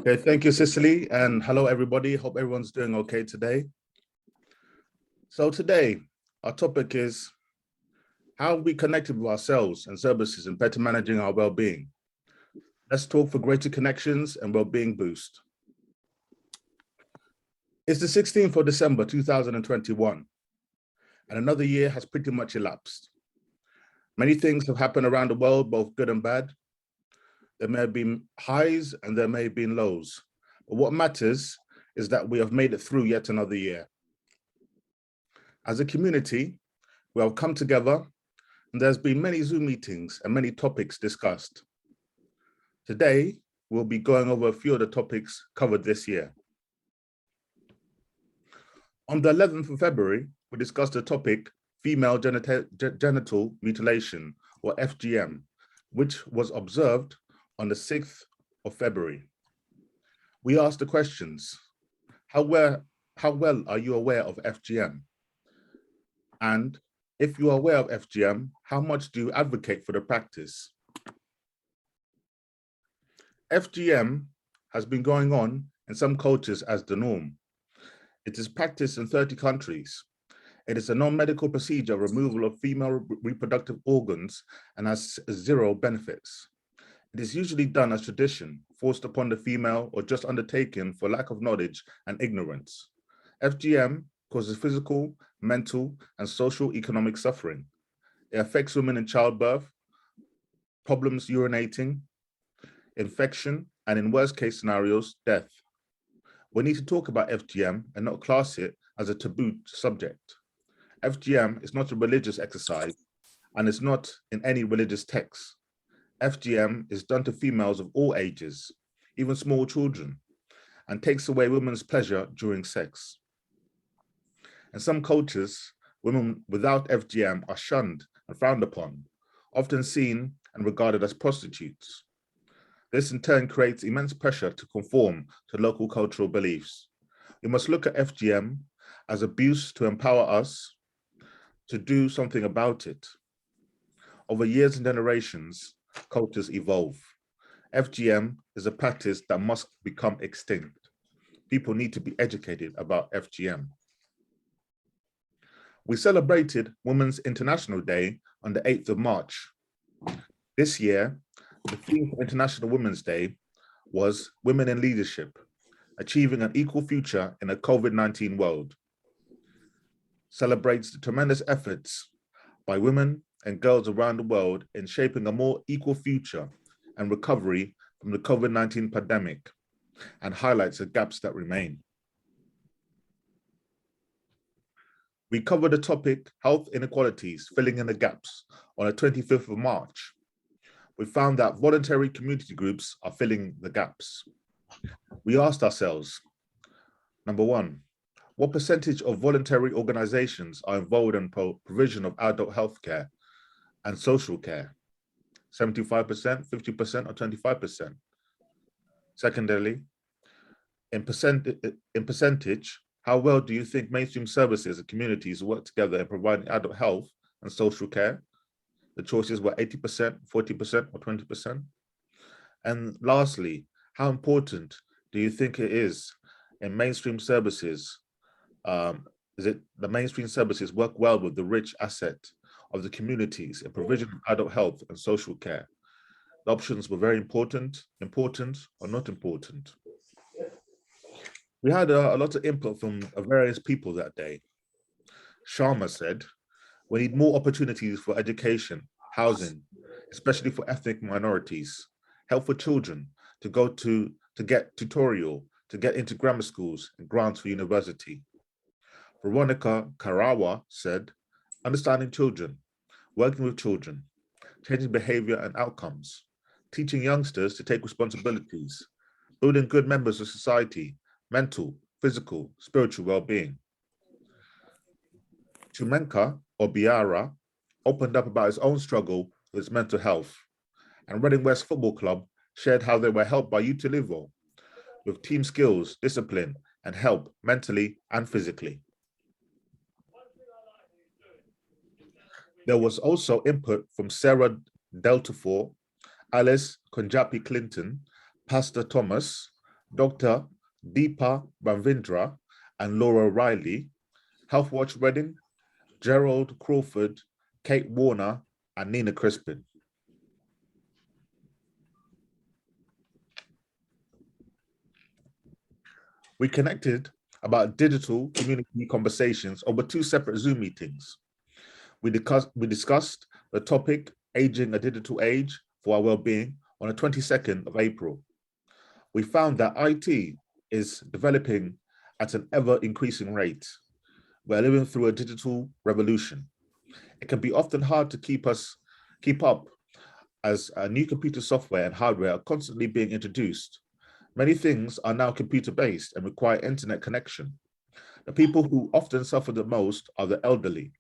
Okay, thank you, Cicely, and hello, everybody. Hope everyone's doing okay today. So today, our topic is how we connected with ourselves and services and better managing our well-being. Let's talk for greater connections and well-being boost. It's the 16th of December, 2021, and another year has pretty much elapsed. Many things have happened around the world, both good and bad. There may have been highs and there may have been lows, but what matters is that we have made it through yet another year. As a community, we have come together and there's been many Zoom meetings and many topics discussed. Today, we'll be going over a few of the topics covered this year. On the 11th of February, we discussed the topic female genital mutilation, or FGM, which was observed on the 6th of February. We asked the questions, how well are you aware of FGM? And if you are aware of FGM, how much do you advocate for the practice? FGM has been going on in some cultures as the norm. It is practiced in 30 countries. It is a non-medical procedure removal of female reproductive organs and has zero benefits. It is usually done as tradition, forced upon the female or just undertaken for lack of knowledge and ignorance. FGM causes physical, mental, and social economic suffering. It affects women in childbirth, problems urinating, infection, and in worst case scenarios, death. We need to talk about FGM and not class it as a taboo subject. FGM is not a religious exercise and is not in any religious text. FGM is done to females of all ages, even small children, and takes away women's pleasure during sex. In some cultures, women without FGM are shunned and frowned upon, often seen and regarded as prostitutes. This in turn creates immense pressure to conform to local cultural beliefs. We must look at FGM as abuse to empower us to do something about it. Over years and generations, cultures evolve. FGM is a practice that must become extinct. People need to be educated about FGM. We celebrated Women's International Day on the 8th of March. This year, the theme for International Women's Day was Women in Leadership, Achieving an Equal Future in a COVID-19 World. Celebrates the tremendous efforts by women and girls around the world in shaping a more equal future and recovery from the COVID-19 pandemic, and highlights the gaps that remain. We covered the topic Health Inequalities, Filling in the Gaps on the 25th of March. We found that voluntary community groups are filling the gaps. We asked ourselves, number one, what percentage of voluntary organizations are involved in provision of adult health care and social care? 75%, 50%, or 25%? Secondarily, in percentage, how well do you think mainstream services and communities work together in providing adult health and social care? The choices were 80%, 40%, or 20%. And lastly, how important do you think it is in mainstream services? Is it the mainstream services work well with the rich asset of the communities in provision of adult health and social care? The options were very important, or not important. We had a lot of input from various people that day. Sharma said, we need more opportunities for education, housing, especially for ethnic minorities, help for children to get tutorial, to get into grammar schools and grants for university. Veronica Karawa said, understanding children, working with children, changing behavior and outcomes, teaching youngsters to take responsibilities, building good members of society, mental, physical, spiritual well-being. Chumenka Obiara opened up about his own struggle with his mental health, and Reading West Football Club shared how they were helped by Utulivu with team skills, discipline, and help mentally and physically. There was also input from Sarah Deltafor, Alice Konjapi Clinton, Pastor Thomas, Dr. Deepa Ravindra and Laura Riley, Health Watch Reading, Gerald Crawford, Kate Warner, and Nina Crispin. We connected about digital community conversations over 2 separate Zoom meetings. We discussed the topic, aging a digital age for our well-being, on the 22nd of April. We found that IT is developing at an ever-increasing rate. We're living through a digital revolution. It can be often hard to keep up as new computer software and hardware are constantly being introduced. Many things are now computer-based and require internet connection. The people who often suffer the most are the elderly.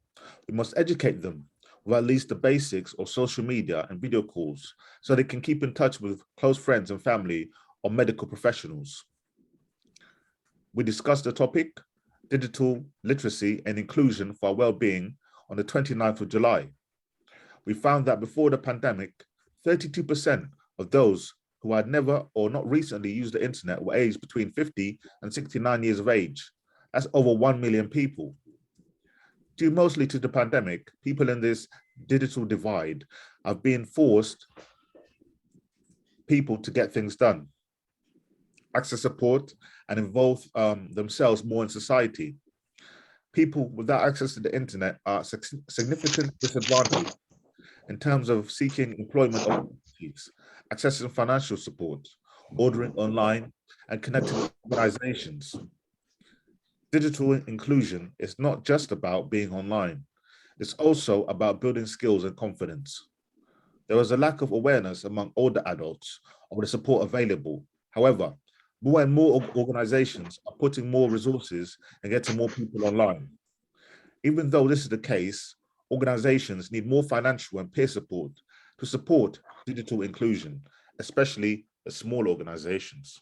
We must educate them with at least the basics of social media and video calls so they can keep in touch with close friends and family or medical professionals. We discussed the topic, digital literacy and inclusion for our well-being, on the 29th of July. We found that before the pandemic, 32% of those who had never or not recently used the internet were aged between 50 and 69 years of age. That's over 1 million people. Due mostly to the pandemic, people in this digital divide have been forced people to get things done, access support, and involve themselves more in society. People without access to the internet are significant disadvantage in terms of seeking employment opportunities, accessing financial support, ordering online, and connecting with organizations. Digital inclusion is not just about being online. It's also about building skills and confidence. There is a lack of awareness among older adults of the support available. However, more and more organizations are putting more resources and getting more people online. Even though this is the case, organizations need more financial and peer support to support digital inclusion, especially the small organizations.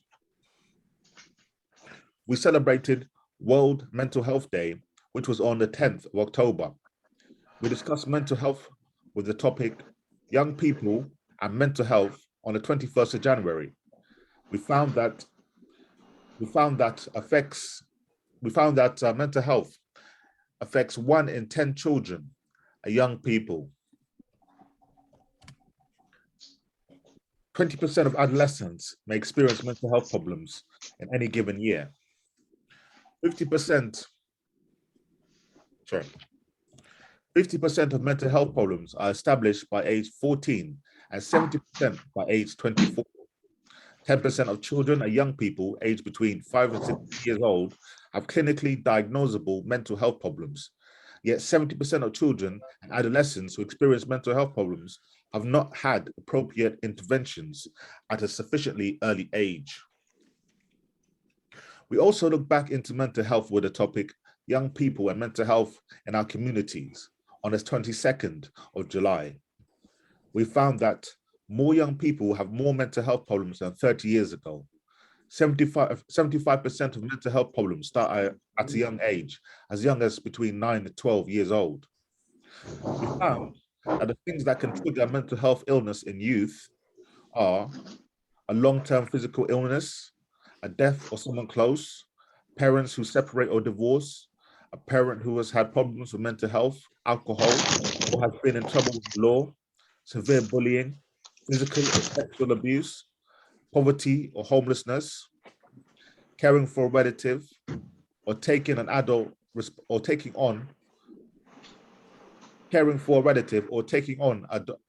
We celebrated World Mental Health Day, which was on the 10th of October. We discussed mental health with the topic, young people and mental health, on the 21st of January. We found that mental health affects 1 in 10 children, young people. 20% of adolescents may experience mental health problems in any given year. 50% of mental health problems are established by age 14 and 70% by age 24. 10% of children and young people aged between 5 and 6 years old have clinically diagnosable mental health problems. Yet 70% of children and adolescents who experience mental health problems have not had appropriate interventions at a sufficiently early age. We also look back into mental health with the topic, young people and mental health in our communities, on the 22nd of July. We found that more young people have more mental health problems than 30 years ago. 75% of mental health problems start at a young age, as young as between 9 and 12 years old. We found that the things that can trigger mental health illness in youth are a long-term physical illness, a death of someone close, parents who separate or divorce, a parent who has had problems with mental health, alcohol, or has been in trouble with the law, severe bullying, physical or sexual abuse, poverty or homelessness, caring for a relative, or taking on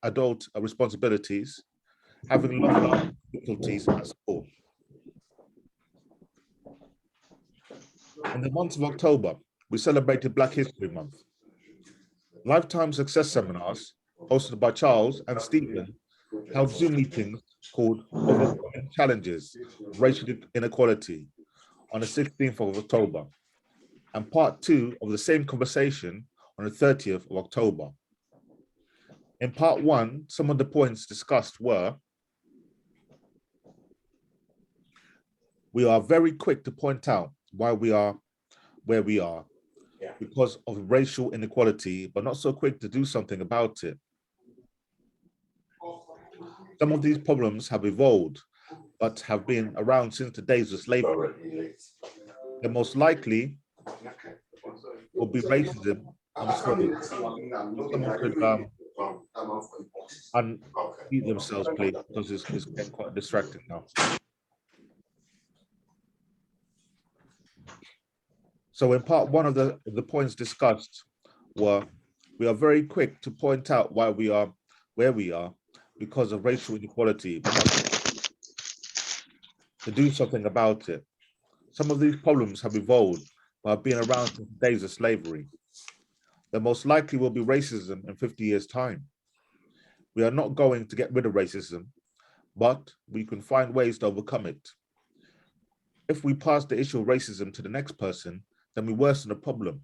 adult responsibilities, having life difficulties at school. In the month of October, we celebrated Black History Month. Lifetime Success Seminars, hosted by Charles and Stephen, held Zoom meetings called Overcoming Challenges of Racial Inequality on the 16th of October, and part 2 of the same conversation on the 30th of October. In part 1, some of the points discussed were: we are very quick to point out why we are where we are because of racial inequality, but not so quick to do something about it. Some of these problems have evolved but have been around since the days of slavery. The most likely will be racism. I'm sorry, someone could unmute themselves, please, because it's getting quite distracting now. So in part one of the points discussed were, we are very quick to point out why we are where we are because of racial inequality, but not to do something about it. Some of these problems have evolved by being around since the days of slavery. The most likely will be racism in 50 years' time. We are not going to get rid of racism, but we can find ways to overcome it. If we pass the issue of racism to the next person, then we worsen the problem.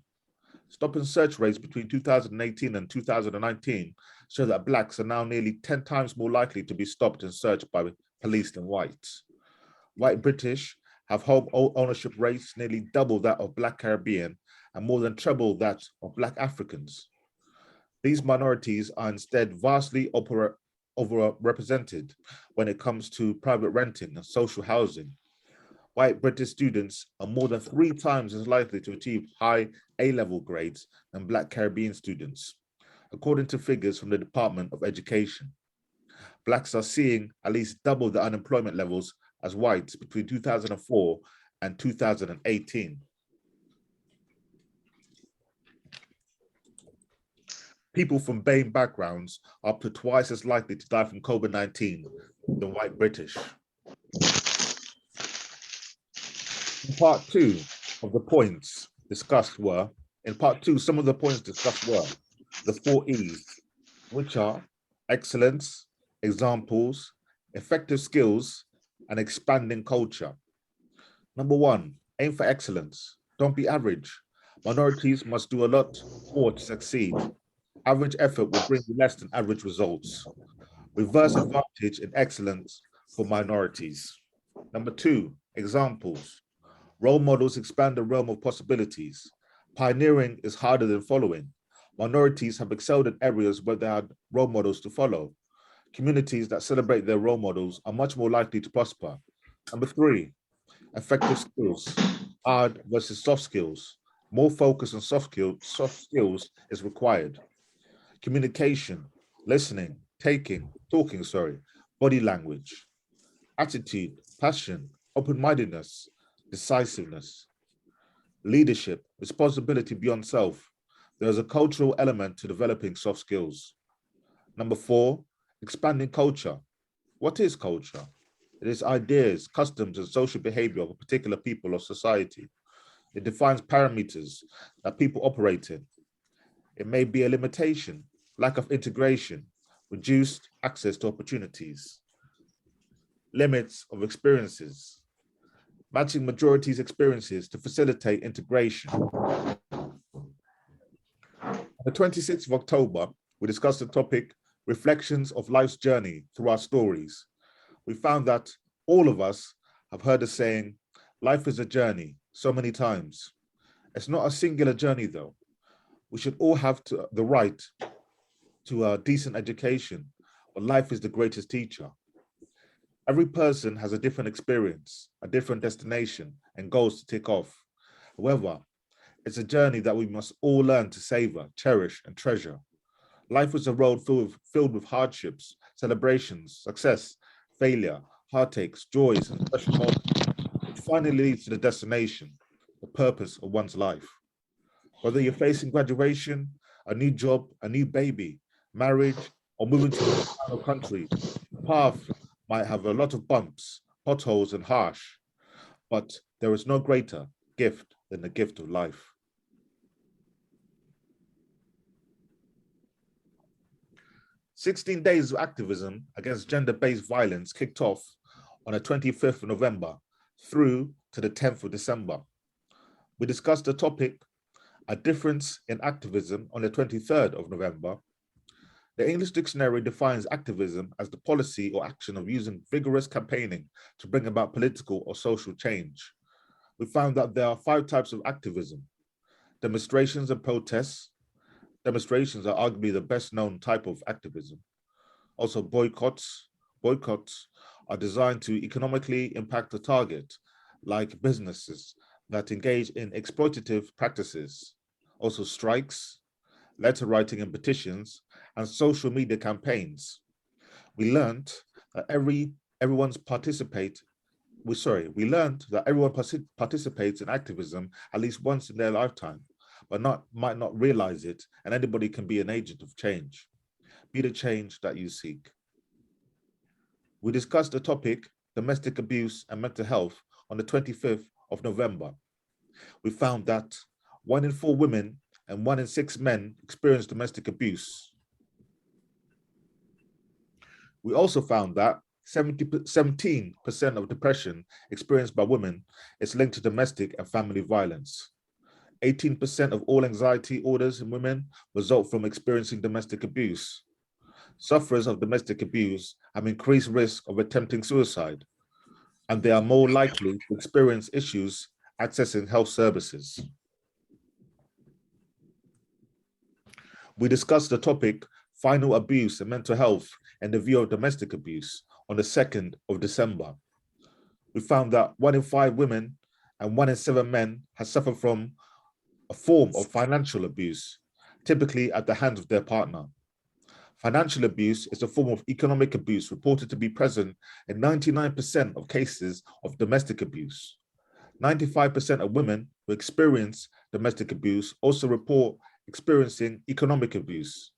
Stop and search rates between 2018 and 2019 show that Blacks are now nearly 10 times more likely to be stopped and searched by police than whites. White British have home ownership rates nearly double that of Black Caribbean and more than treble that of Black Africans. These minorities are instead vastly overrepresented when it comes to private renting and social housing. White British students are more than 3 times as likely to achieve high A-level grades than Black Caribbean students, according to figures from the Department of Education. Blacks are seeing at least double the unemployment levels as whites between 2004 and 2018. People from BAME backgrounds are up to twice as likely to die from COVID-19 than white British. In part two of the points discussed were, some of the points discussed were the 4 E's, which are excellence, examples, effective skills, and expanding culture. Number 1, aim for excellence. Don't be average. Minorities must do a lot more to succeed. Average effort will bring you less than average results. Reverse advantage in excellence for minorities. Number 2, examples. Role models expand the realm of possibilities. Pioneering is harder than following. Minorities have excelled in areas where they had role models to follow. Communities that celebrate their role models are much more likely to prosper. Number 3, effective skills. Hard versus soft skills. More focus on soft skills is required. Communication, listening, talking, body language. Attitude, passion, open-mindedness, decisiveness. Leadership, responsibility beyond self. There is a cultural element to developing soft skills. Number 4, expanding culture. What is culture? It is ideas, customs, and social behavior of a particular people or society. It defines parameters that people operate in. It may be a limitation, lack of integration, reduced access to opportunities. Limits of experiences. Matching majority's experiences to facilitate integration. On the 26th of October, we discussed the topic, reflections of life's journey through our stories. We found that all of us have heard the saying, life is a journey, so many times. It's not a singular journey though. We should all have the right to a decent education, but life is the greatest teacher. Every person has a different experience, a different destination, and goals to tick off. However, it's a journey that we must all learn to savor, cherish, and treasure. Life is a road filled with hardships, celebrations, success, failure, heartaches, joys, and special moments, which finally leads to the destination, the purpose of one's life. Whether you're facing graduation, a new job, a new baby, marriage, or moving to a final country, the path might have a lot of bumps, potholes, and harsh, but there is no greater gift than the gift of life. "16 days of activism against gender-based violence kicked off on the 25th of November through to the 10th of December. We discussed the topic, a difference in activism, on the 23rd of November. The English dictionary defines activism as the policy or action of using vigorous campaigning to bring about political or social change. We found that there are 5 types of activism: demonstrations and protests. Demonstrations are arguably the best known type of activism. Also boycotts. Boycotts are designed to economically impact the target, like businesses that engage in exploitative practices, also strikes, letter writing and petitions, and social media campaigns. We learned that everyone participates in activism at least once in their lifetime, but might not realize it, and anybody can be an agent of change. Be the change that you seek. We discussed the topic, domestic abuse and mental health, on the 25th of November. We found that 1 in 4 women and 1 in 6 men experience domestic abuse. We also found that 17% of depression experienced by women is linked to domestic and family violence. 18% of all anxiety orders in women result from experiencing domestic abuse. Sufferers of domestic abuse have increased risk of attempting suicide, and they are more likely to experience issues accessing health services. We discussed the topic, final abuse and mental health and the view of domestic abuse, on the 2nd of December. We found that 1 in 5 women and 1 in 7 men has suffered from a form of financial abuse, typically at the hands of their partner. Financial abuse is a form of economic abuse reported to be present in 99% of cases of domestic abuse. 95% of women who experience domestic abuse also report experiencing economic abuse.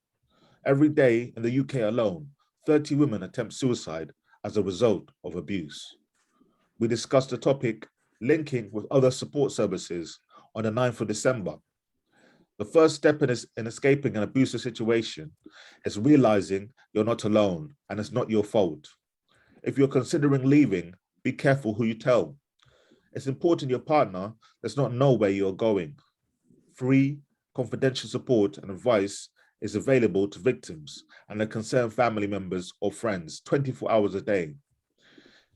Every day in the UK alone, 30 women attempt suicide as a result of abuse. We discussed the topic, linking with other support services, on the 9th of December. The first step in escaping an abusive situation is realizing you're not alone and it's not your fault. If you're considering leaving, be careful who you tell. It's important your partner does not know where you're going. Free, confidential support and advice is available to victims and their concerned family members or friends 24 hours a day.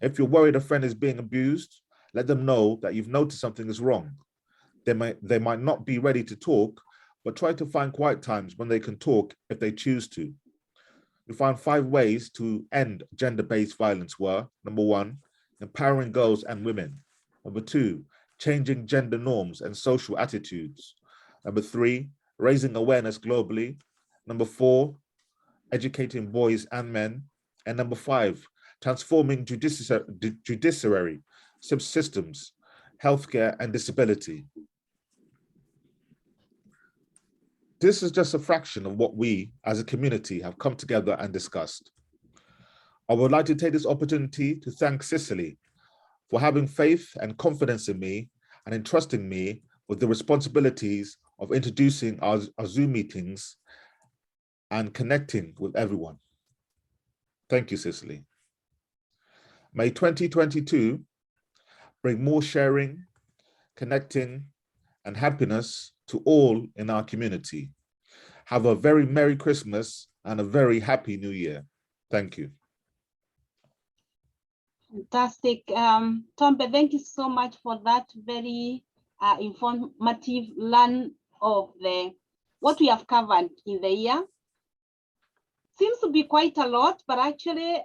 If you're worried a friend is being abused, let them know that you've noticed something is wrong. They might not be ready to talk, but try to find quiet times when they can talk if they choose to. We found 5 ways to end gender-based violence were: number 1, empowering girls and women; number 2, changing gender norms and social attitudes; number 3, raising awareness globally; number 4, educating boys and men; and number 5, transforming judiciary systems, healthcare and disability. This is just a fraction of what we as a community have come together and discussed. I would like to take this opportunity to thank Cicely for having faith and confidence in me and entrusting me with the responsibilities of introducing our Zoom meetings and connecting with everyone. Thank you, Cicely. May 2022 bring more sharing, connecting, and happiness to all in our community. Have a very Merry Christmas and a very Happy New Year. Thank you. Fantastic. Tombe, thank you so much for that very informative learn of what we have covered in the year. Seems to be quite a lot, but actually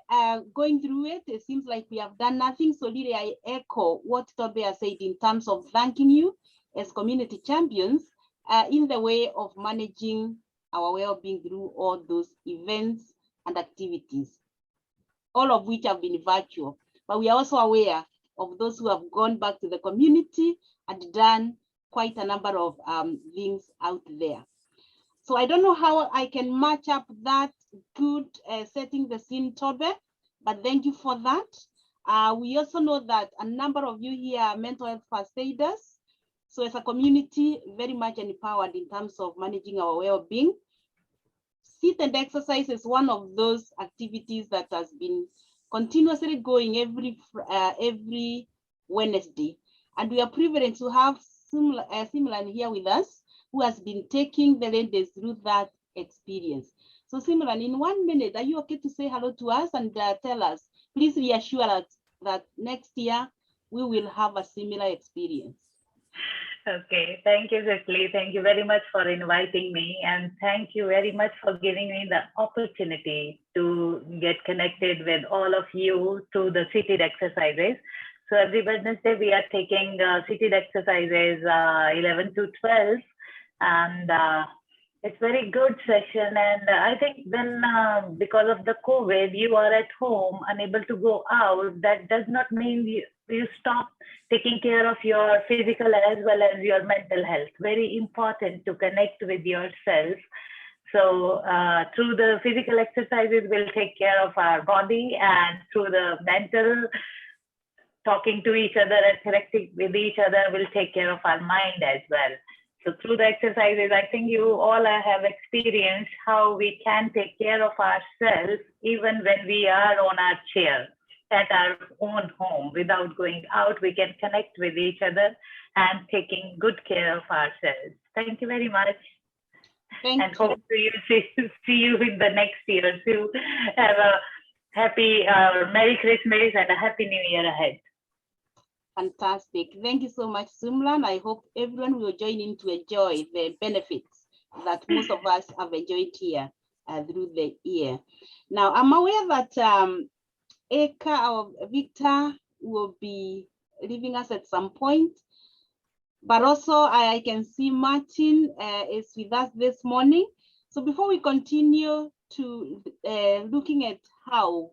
going through it, it seems like we have done nothing. So really I echo what Tombe has said in terms of thanking you as community champions in the way of managing our well-being through all those events and activities, all of which have been virtual. But we are also aware of those who have gone back to the community and done quite a number of things out there. So I don't know how I can match up that good setting the scene, Tobe, but thank you for that. We also know that a number of you here are mental health first aiders. So as a community, very much empowered in terms of managing our well-being. Sit and exercise is one of those activities that has been continuously going every Wednesday. And we are privileged to have Simran here with us, who has been taking the ladies through that experience. So Simran, in 1 minute, are you okay to say hello to us and tell us, please reassure us that next year we will have a similar experience? Okay, thank you, Cecily. Thank you very much for inviting me, and thank you very much for giving me the opportunity to get connected with all of you through the seated exercises. So every Wednesday we are taking seated exercises 11 to 12, and it's very good session. And I think when because of the COVID, you are at home, unable to go out. That does not mean you stop taking care of your physical as well as your mental health. Very important to connect with yourself. So through the physical exercises, we'll take care of our body, and through the mental, talking to each other and connecting with each other, will take care of our mind as well. So through the exercises, I think you all have experienced how we can take care of ourselves even when we are on our chair at our own home. Without going out, we can connect with each other and taking good care of ourselves. Thank you very much. Thank and you. hope to see you in the next year. So have a happy Merry Christmas and a Happy New Year ahead. Fantastic. Thank you so much, Sumlan. I hope everyone will join in to enjoy the benefits that most of us have enjoyed here through the year. Now, I'm aware that Eka or Victor will be leaving us at some point, but also I can see Martin is with us this morning. So before we continue to looking at how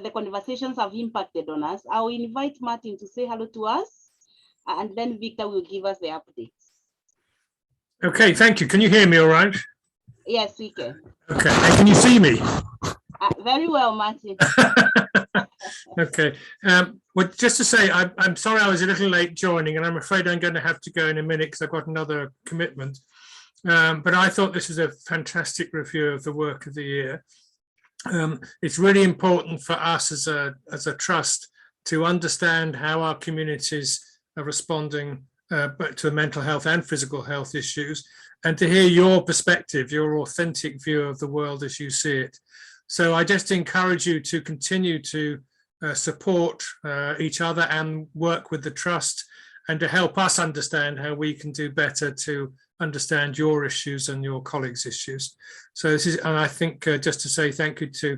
the conversations have impacted on us, I will invite Martin to say hello to us, and then Victor will give us the updates. Okay, thank you. Can you hear me all right? Yes, we can. Okay, and can you see me? Very well, Martin. Okay, well, just to say, I'm sorry I was a little late joining, and I'm afraid I'm going to have to go in a minute because I've got another commitment. But I thought this was a fantastic review of the work of the year. It's really important for us as a trust to understand how our communities are responding but to mental health and physical health issues, and to hear your perspective, your authentic view of the world as you see it. So I just encourage you to continue to support each other and work with the trust, and to help us understand how we can do better to understand your issues and your colleagues' issues. So this is, and I think just to say thank you to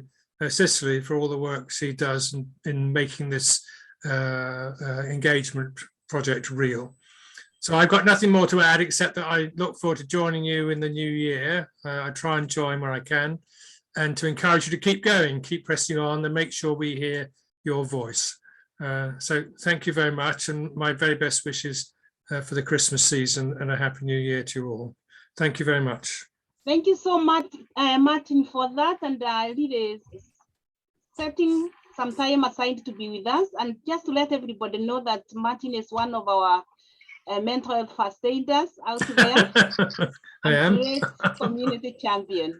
Cecily for all the work she does in making this engagement project real. So I've got nothing more to add except that I look forward to joining you in the new year. I try and join where I can, and to encourage you to keep going, keep pressing on, and make sure we hear your voice. So thank you very much, and my very best wishes for the Christmas season, and a Happy New Year to you all. Thank you very much. Thank you so much, Martin, for that, and really setting some time aside to be with us. And just to let everybody know that Martin is one of our mental health first aiders out there. I am. Great community champion.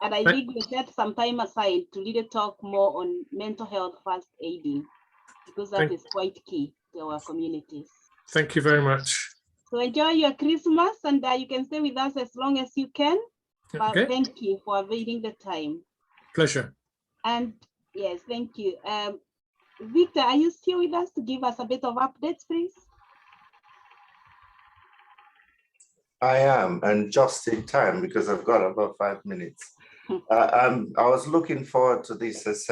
And I think we set some time aside to really talk more on mental health first aiding, because that is quite key to our communities. Thank you very much. So enjoy your Christmas, and you can stay with us as long as you can. But Okay. thank you for availing the time. Pleasure. And yes, thank you. Victor, are you still with us to give us a bit of updates, please? I am, and just in time because I've got about 5 minutes. I was looking forward to this as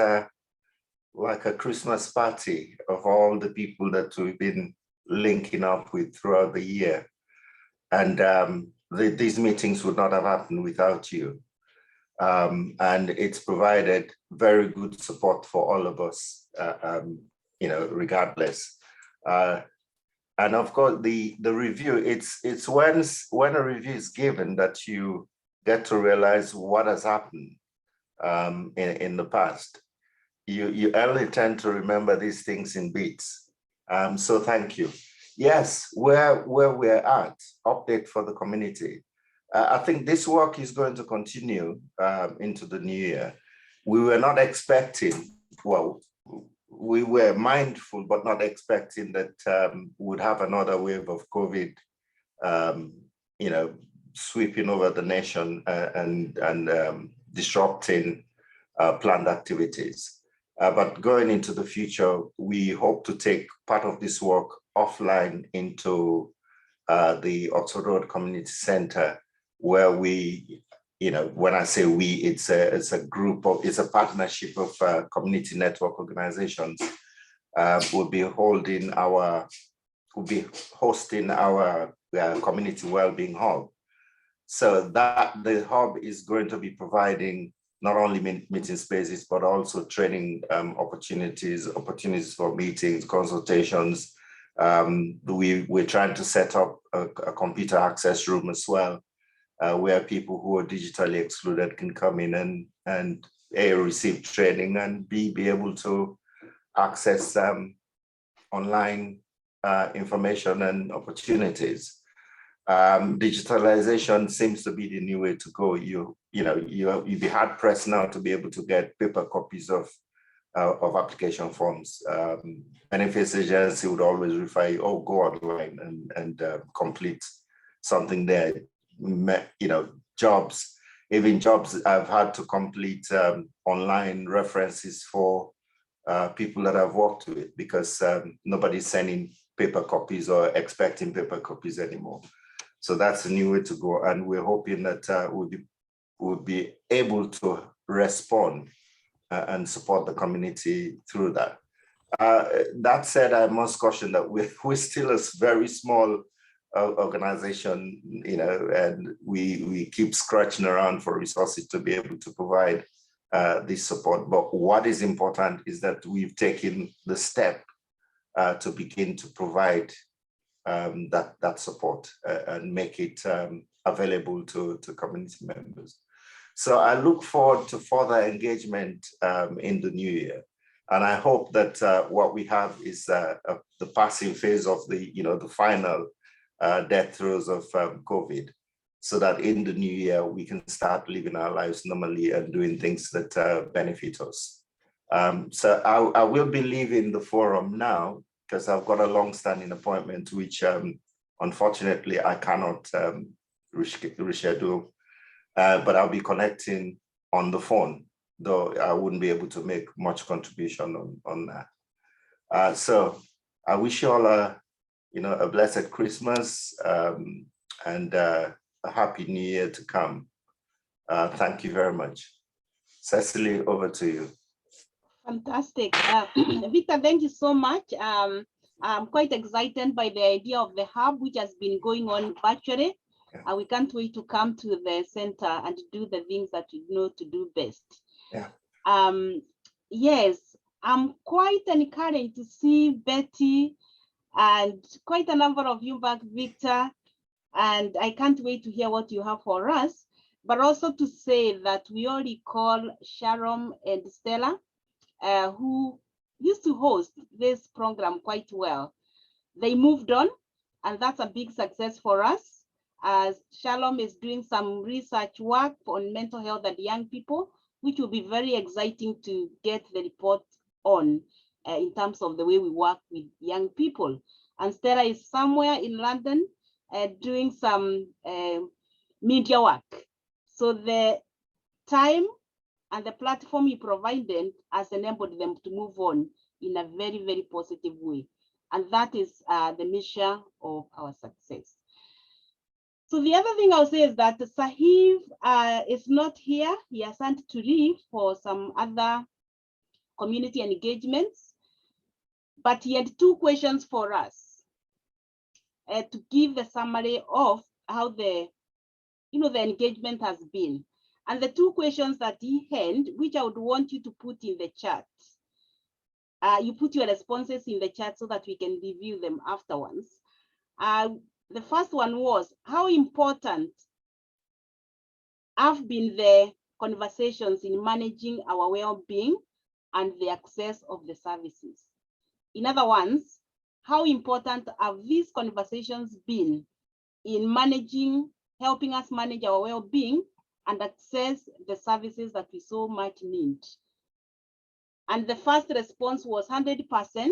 like a Christmas party of all the people that we've been linking up with throughout the year. And these meetings would not have happened without you. And it's provided very good support for all of us, you know, regardless. And of course, the review, it's when a review is given that you get to realize what has happened in the past. You only tend to remember these things in bits. So thank you. Yes, where we're at, update for the community. I think this work is going to continue into the new year. We were not expecting, well, we were mindful, but not expecting that we'd have another wave of COVID, you know, sweeping over the nation and disrupting planned activities. But going into the future, we hope to take part of this work offline into the Oxford Road Community Center, where we, when I say we, it's a group of, it's a partnership of community network organizations. We'll be hosting our community wellbeing hub. So that the hub is going to be providing not only meeting spaces, but also training opportunities for meetings, consultations. We're trying to set up a computer access room as well, where people who are digitally excluded can come in and A, receive training, and B, be able to access online information and opportunities. Digitalization seems to be the new way to go. You'd be hard pressed now to be able to get paper copies of application forms. Benefits agency would always refer you, oh, go online and complete something there. Jobs, I've had to complete online references for people that I've worked with, because nobody's sending paper copies or expecting paper copies anymore. So that's a new way to go, and we're hoping that we'll be able to respond and support the community through that. That said, I must caution that we're still a very small organization, and we keep scratching around for resources to be able to provide this support. But what is important is that we've taken the step to begin to provide that support and make it available to community members. So I look forward to further engagement in the new year. And I hope that what we have is the passing phase of the final death throes of COVID, so that in the new year, we can start living our lives normally and doing things that benefit us. So I will be leaving the forum now, because I've got a long-standing appointment, which unfortunately I cannot reschedule, but I'll be connecting on the phone, though I wouldn't be able to make much contribution on that. So I wish you all a blessed Christmas and a happy new year to come. Thank you very much. Cecily, over to you. Fantastic. Victor, thank you so much. I'm quite excited by the idea of the hub, which has been going on virtually. Yeah. We can't wait to come to the center and do the things that you know to do best. Yeah. Yes, I'm quite encouraged to see Betty and quite a number of you back, Victor, and I can't wait to hear what you have for us, but also to say that we all recall Sharon and Stella, who used to host this program quite well. They moved on, and that's a big success for us, as Shalom is doing some research work on mental health and young people, which will be very exciting to get the report on in terms of the way we work with young people. And Stella is somewhere in London doing some media work. So the time and the platform you provided has enabled them to move on in a very, very positive way. And that is the measure of our success. So the other thing I'll say is that Sahib is not here. He has had to leave for some other community engagements, but he had two questions for us to give the summary of how the engagement has been. And the two questions that he had, which I would want you to put in the chat. You put your responses in the chat so that we can review them afterwards. The first one was, how important have been the conversations in managing our well-being and the access of the services? In other words, how important have these conversations been in helping us manage our well-being and access the services that we so much need? And the first response was 100%.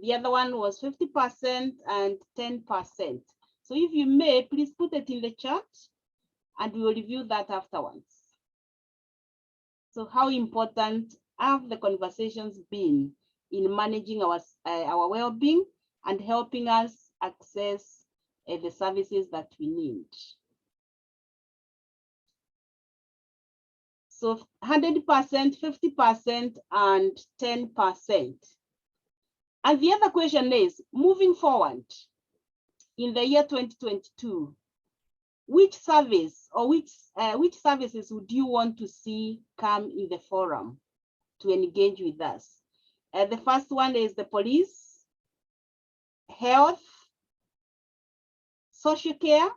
The other one was 50% and 10%. So if you may, please put it in the chat and we will review that afterwards. So how important have the conversations been in managing our well-being and helping us access the services that we need? So 100%, 50%, and 10%. And the other question is, moving forward in the year 2022, which service or which services would you want to see come in the forum to engage with us? The first one is the police, health, social care,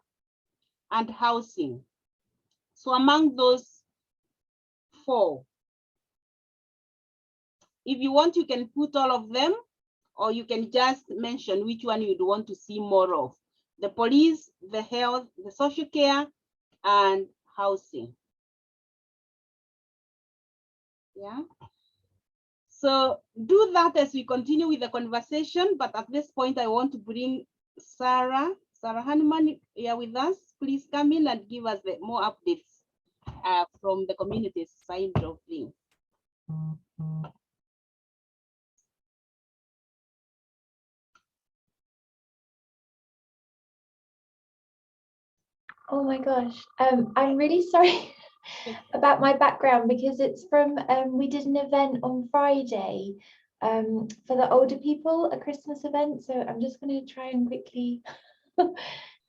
and housing. So among those 4, if you want, you can put all of them, or you can just mention which one you'd want to see more of: the police, the health, the social care, and housing. Yeah. So do that as we continue with the conversation. But at this point, I want to bring Sarah Hanuman here with us. Please come in and give us more updates from the community side of things. Oh my gosh, I'm really sorry about my background, because it's from, we did an event on Friday for the older people, a Christmas event. So I'm just going to try and quickly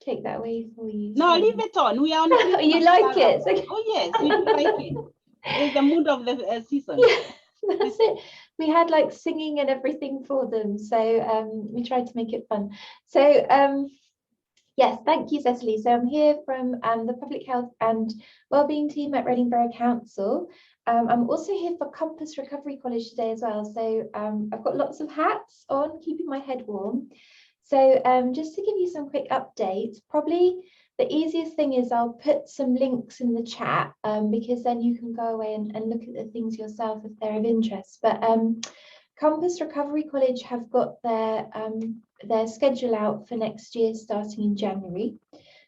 take that away for you. No, So, leave it on. We are on Christmas. you like Sarah. it? Okay. Oh yes, we do like it. It's the mood of the season. Yeah, that's it. We had like singing and everything for them. So we tried to make it fun. So yes, thank you, Cecily. So I'm here from the Public Health and Wellbeing team at Reading Borough Council. I'm also here for Compass Recovery College today as well. So I've got lots of hats on, keeping my head warm. So just to give you some quick updates, probably the easiest thing is I'll put some links in the chat because then you can go away and look at the things yourself if they're of interest. But Compass Recovery College have got their schedule out for next year starting in January.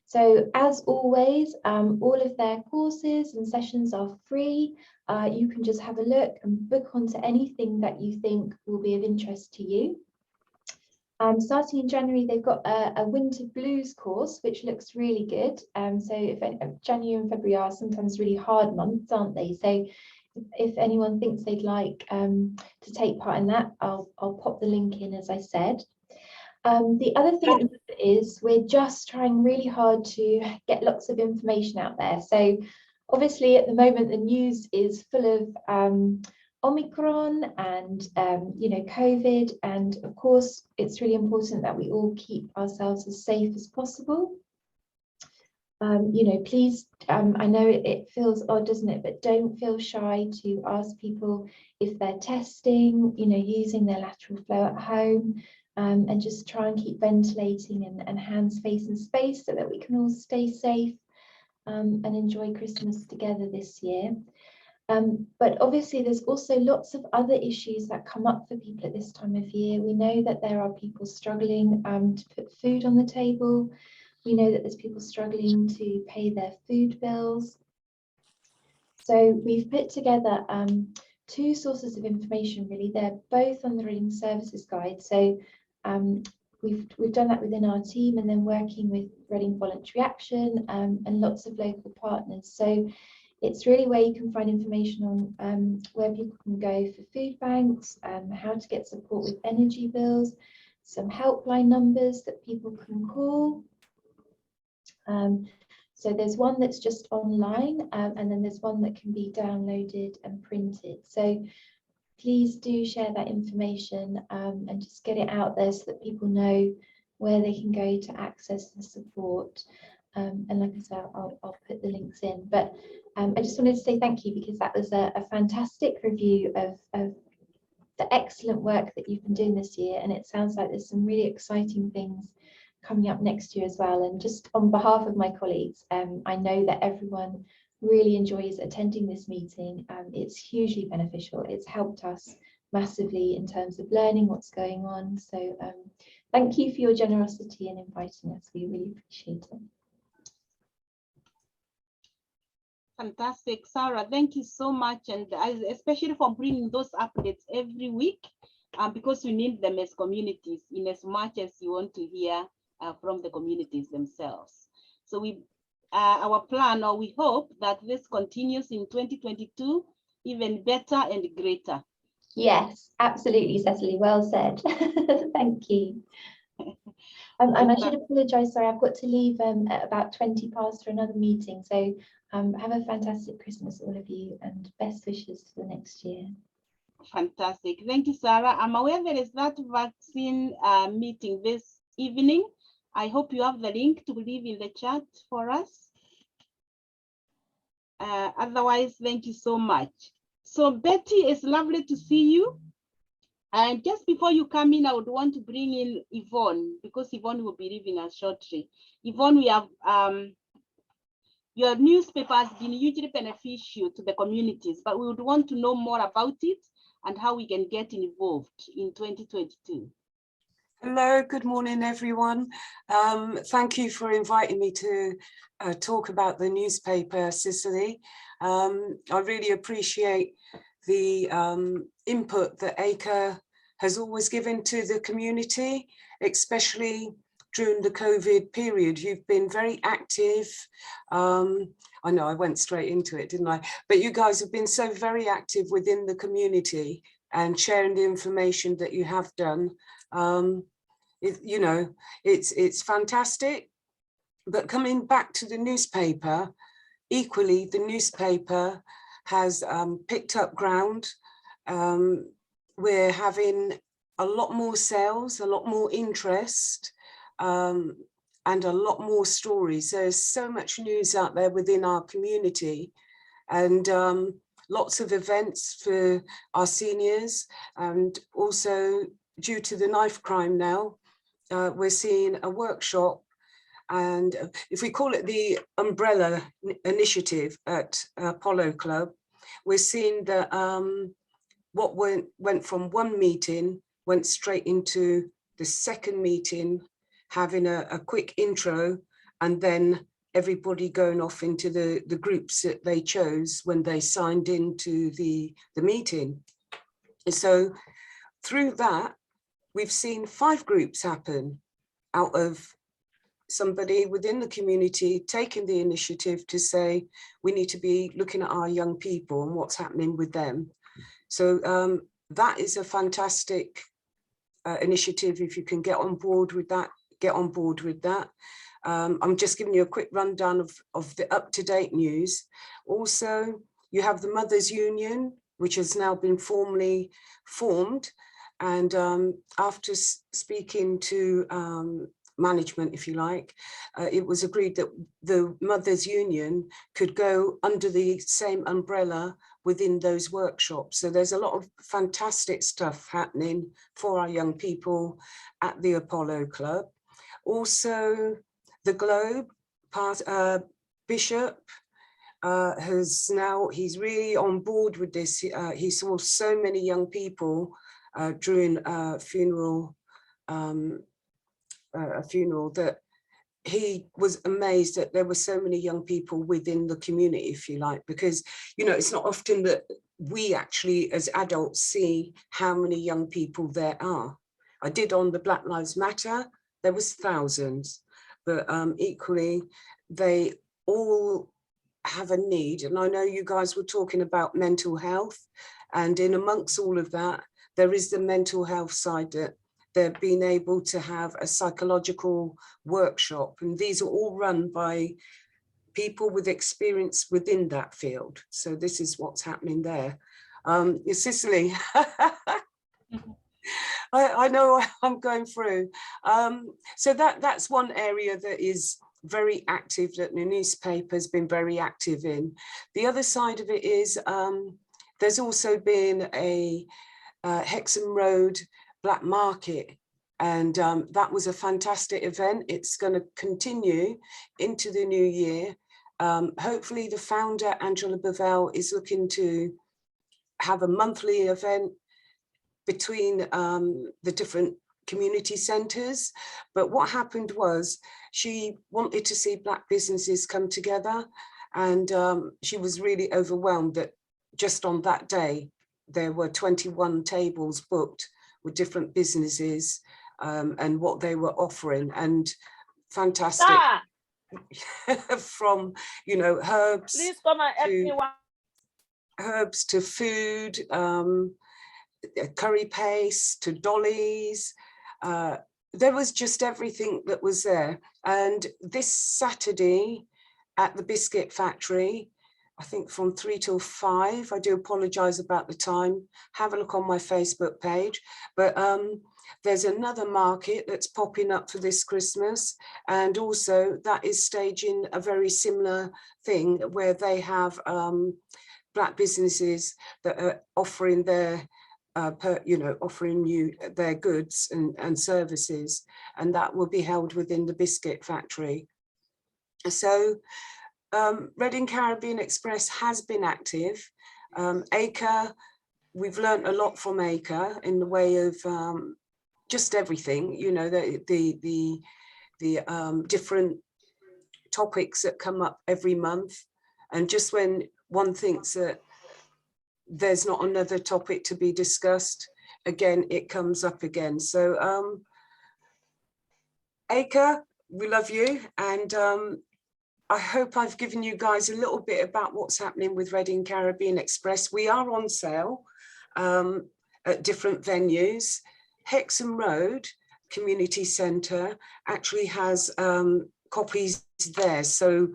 So as always, all of their courses and sessions are free. You can just have a look and book onto anything that you think will be of interest to you. Starting in January, they've got a winter blues course, which looks really good. So if January and February are sometimes really hard months, aren't they? So if anyone thinks they'd like to take part in that, I'll pop the link in, as I said. The other thing is we're just trying really hard to get lots of information out there. So obviously at the moment the news is full of Omicron and you know, COVID, and of course it's really important that we all keep ourselves as safe as possible. You know, please, I know it feels odd, doesn't it, but don't feel shy to ask people if they're testing, you know, using their lateral flow at home, and just try and keep ventilating and hands, face and space so that we can all stay safe and enjoy Christmas together this year. But obviously there's also lots of other issues that come up for people at this time of year. We know that there are people struggling to put food on the table. We know that there's people struggling to pay their food bills. So we've put together 2 sources of information, really. They're both on the Reading Services Guide. So we've done that within our team, and then working with Reading Voluntary Action and lots of local partners. So it's really where you can find information on where people can go for food banks, how to get support with energy bills, some helpline numbers that people can call. So there's one that's just online, and then there's one that can be downloaded and printed. So please do share that information and just get it out there so that people know where they can go to access the support. And like I said, I'll put the links in. But I just wanted to say thank you, because that was a fantastic review of the excellent work that you've been doing this year. And it sounds like there's some really exciting things coming up next year as well. And just on behalf of my colleagues, I know that everyone really enjoys attending this meeting. It's hugely beneficial. It's helped us massively in terms of learning what's going on. So thank you for your generosity in inviting us. We really appreciate it. Fantastic, Sarah. Thank you so much, and especially for bringing those updates every week, because we need them as communities in as much as you want to hear from the communities themselves. So our plan, or we hope that this continues in 2022, even better and greater. Yes, absolutely, Cecily. Well said. Thank you. And I should apologise, sorry, I've got to leave at about 20 past for another meeting. So have a fantastic Christmas, all of you, and best wishes for the next year. Fantastic. Thank you, Sarah. I'm aware there is that vaccine meeting this evening. I hope you have the link to leave in the chat for us. Otherwise, thank you so much. So Betty, it's lovely to see you. And just before you come in, I would want to bring in Yvonne, because Yvonne will be leaving us shortly. Yvonne, we have your newspaper has been hugely beneficial to the communities, but we would want to know more about it and how we can get involved in 2022. Hello, good morning, everyone. Thank you for inviting me to talk about the newspaper, Cicely. I really appreciate the input that ACRE has always given to the community, especially during the COVID period. You've been very active. I know I went straight into it, didn't I? But you guys have been so very active within the community and sharing the information that you have done. You know, it's fantastic. But coming back to the newspaper, equally, the newspaper has picked up ground. We're having a lot more sales, a lot more interest, and a lot more stories. There's so much news out there within our community, and lots of events for our seniors. And also, due to the knife crime now, we're seeing a workshop, and if we call it the umbrella initiative at Apollo Club, we're seeing that what went from one meeting went straight into the second meeting, having a quick intro, and then everybody going off into the groups that they chose when they signed into the meeting. And so through that, we've seen 5 groups happen out of somebody within the community taking the initiative to say, we need to be looking at our young people and what's happening with them. So that is a fantastic initiative. If you can get on board with that, get on board with that. I'm just giving you a quick rundown of the up-to-date news. Also, you have the Mothers Union, which has now been formally formed. And after speaking to management, if you like, it was agreed that the Mothers Union could go under the same umbrella within those workshops. So there's a lot of fantastic stuff happening for our young people at the Apollo Club. Also, the Globe, Bishop he's really on board with this. He saw so many young people during a funeral that he was amazed that there were so many young people within the community, if you like, because, you know, it's not often that we actually as adults see how many young people there are. I did on the Black Lives Matter, there was thousands, but equally, they all have a need. And I know you guys were talking about mental health, and in amongst all of that, there is the mental health side that they're being able to have a psychological workshop. And these are all run by people with experience within that field. So this is what's happening there. Cicely, I know I'm going through. So that's one area that is very active, that the newspaper has been very active in. The other side of it is there's also been a Hexane Road Black Market, and that was a fantastic event. It's going to continue into the new year. Hopefully the founder, Angela Bovell, is looking to have a monthly event between the different community centres. But what happened was she wanted to see Black businesses come together, And she was really overwhelmed that just on that day, there were 21 tables booked with different businesses and what they were offering, and fantastic. From, you know, herbs to food, curry paste to dollies. There was just everything that was there. And this Saturday at the biscuit factory, I think from 3 till 5, I do apologize about the time, have a look on my Facebook page, but there's another market that's popping up for this Christmas, and also that is staging a very similar thing where they have Black businesses that are offering their offering you their goods and services, and that will be held within the biscuit factory. So Reading Caribbean Express has been active. ACRE, we've learned a lot from ACRE in the way of just everything, you know, the different topics that come up every month. And just when one thinks that there's not another topic to be discussed, again, it comes up again. So ACRE, we love you. And I hope I've given you guys a little bit about what's happening with Reading Caribbean Express. We are on sale at different venues. Hexane Road Community Centre actually has copies there. So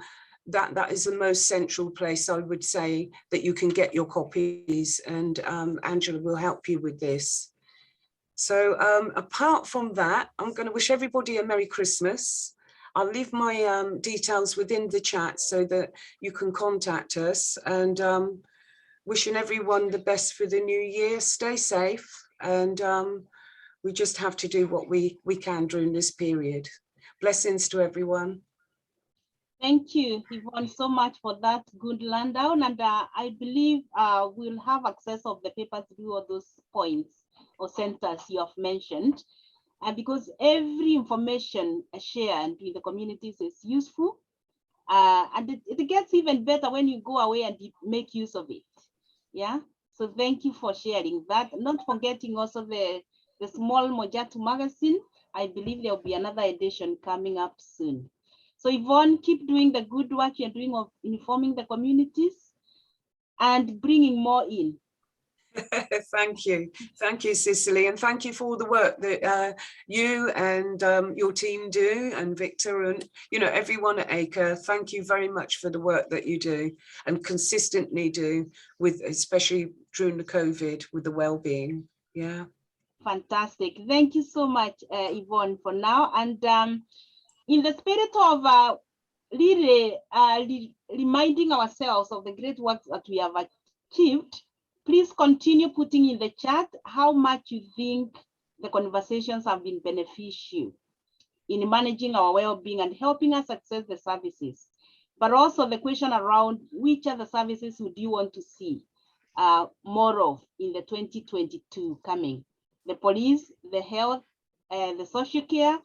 that is the most central place, I would say, that you can get your copies, and Angela will help you with this. So apart from that, I'm going to wish everybody a Merry Christmas. I'll leave my details within the chat so that you can contact us, and wishing everyone the best for the new year. Stay safe, and we just have to do what we can during this period. Blessings to everyone. Thank you, Yvonne, so much for that good rundown. And I believe we'll have access of the papers through all those points or centers you have mentioned. Because every information shared with the communities is useful. And it gets even better when you go away and you make use of it. Yeah, so thank you for sharing that. Not forgetting also the small Mojatu magazine. I believe there will be another edition coming up soon. So Yvonne, keep doing the good work you're doing of informing the communities and bringing more in. Thank you, Cicely, and thank you for all the work that you and your team do, and Victor, and everyone at ACRE. Thank you very much for the work that you do and consistently do, with especially during the COVID, with the well-being. Yeah, fantastic. Thank you so much, Yvonne, for now. And in the spirit of really reminding ourselves of the great work that we have achieved, please continue putting in the chat how much you think the conversations have been beneficial in managing our well-being and helping us access the services. But also the question around which other services would you want to see more of in the 2022 coming? The police, the health, the social care,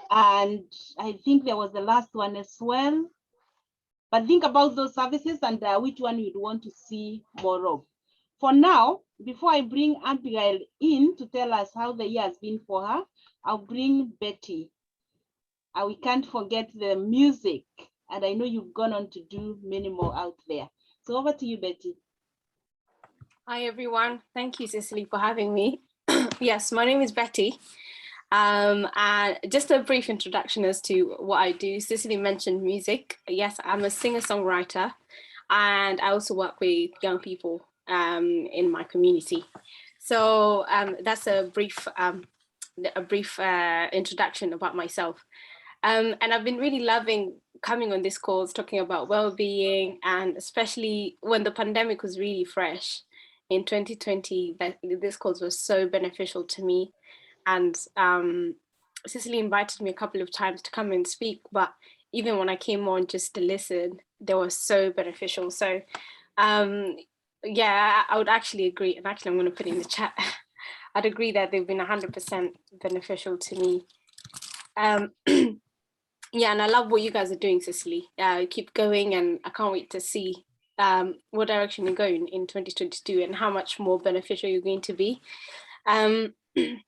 and I think there was the last one as well. But think about those services and which one you'd want to see more of. For now, before I bring Abigail in to tell us how the year has been for her, I'll bring Betty. We can't forget the music, and I know you've gone on to do many more out there. So over to you, Betty. Hi, everyone. Thank you, Cicely, for having me. Yes, my name is Betty. And just a brief introduction as to what I do. Cicely mentioned music. Yes, I'm a singer-songwriter, and I also work with young people in my community. So that's a brief introduction about myself. And I've been really loving coming on this course, talking about well-being, and especially when the pandemic was really fresh in 2020, this course was so beneficial to me. And Cicely invited me a couple of times to come and speak, but even when I came on just to listen, they were so beneficial. So yeah, I would actually agree. And actually, I'm going to put it in the chat. I'd agree that they've been 100% beneficial to me. Yeah, and I love what you guys are doing, Cicely. Keep going, and I can't wait to see what direction you're going in 2022 and how much more beneficial you're going to be.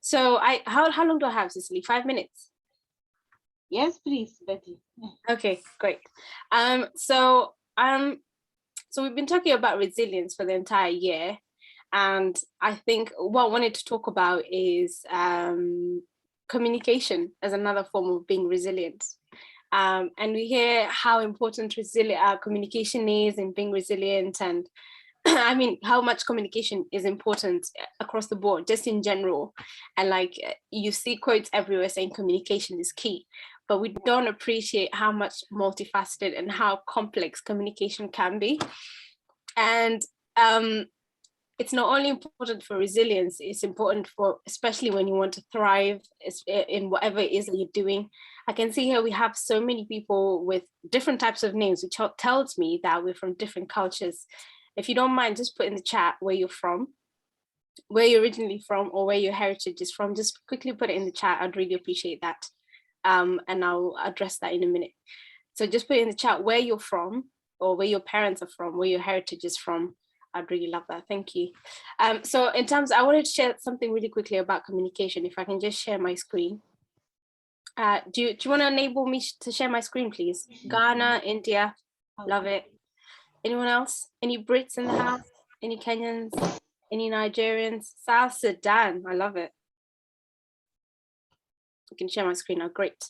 So how long do I have, Cicely? 5 minutes? Yes, please, Betty. Okay, great. So we've been talking about resilience for the entire year, and I think what I wanted to talk about is communication as another form of being resilient. And we hear how important communication is in being resilient, and I mean, how much communication is important across the board, just in general. And like you see quotes everywhere saying communication is key, but we don't appreciate how much multifaceted and how complex communication can be. And it's not only important for resilience, it's important for, especially when you want to thrive in whatever it is that you're doing. I can see here we have so many people with different types of names, which tells me that we're from different cultures. If you don't mind, just put in the chat where you're from, where you're originally from, or where your heritage is from. Just quickly put it in the chat. I'd really appreciate that. And I'll address that in a minute. So just put in the chat where you're from, or where your parents are from, where your heritage is from. I'd really love that. Thank you. So in terms, I wanted to share something really quickly about communication. If I can just share my screen. Do you want to enable me to share my screen, please? Ghana, India, love it. Anyone else? Any Brits in the house? Any Kenyans? Any Nigerians? South Sudan, I love it. You can share my screen now, great.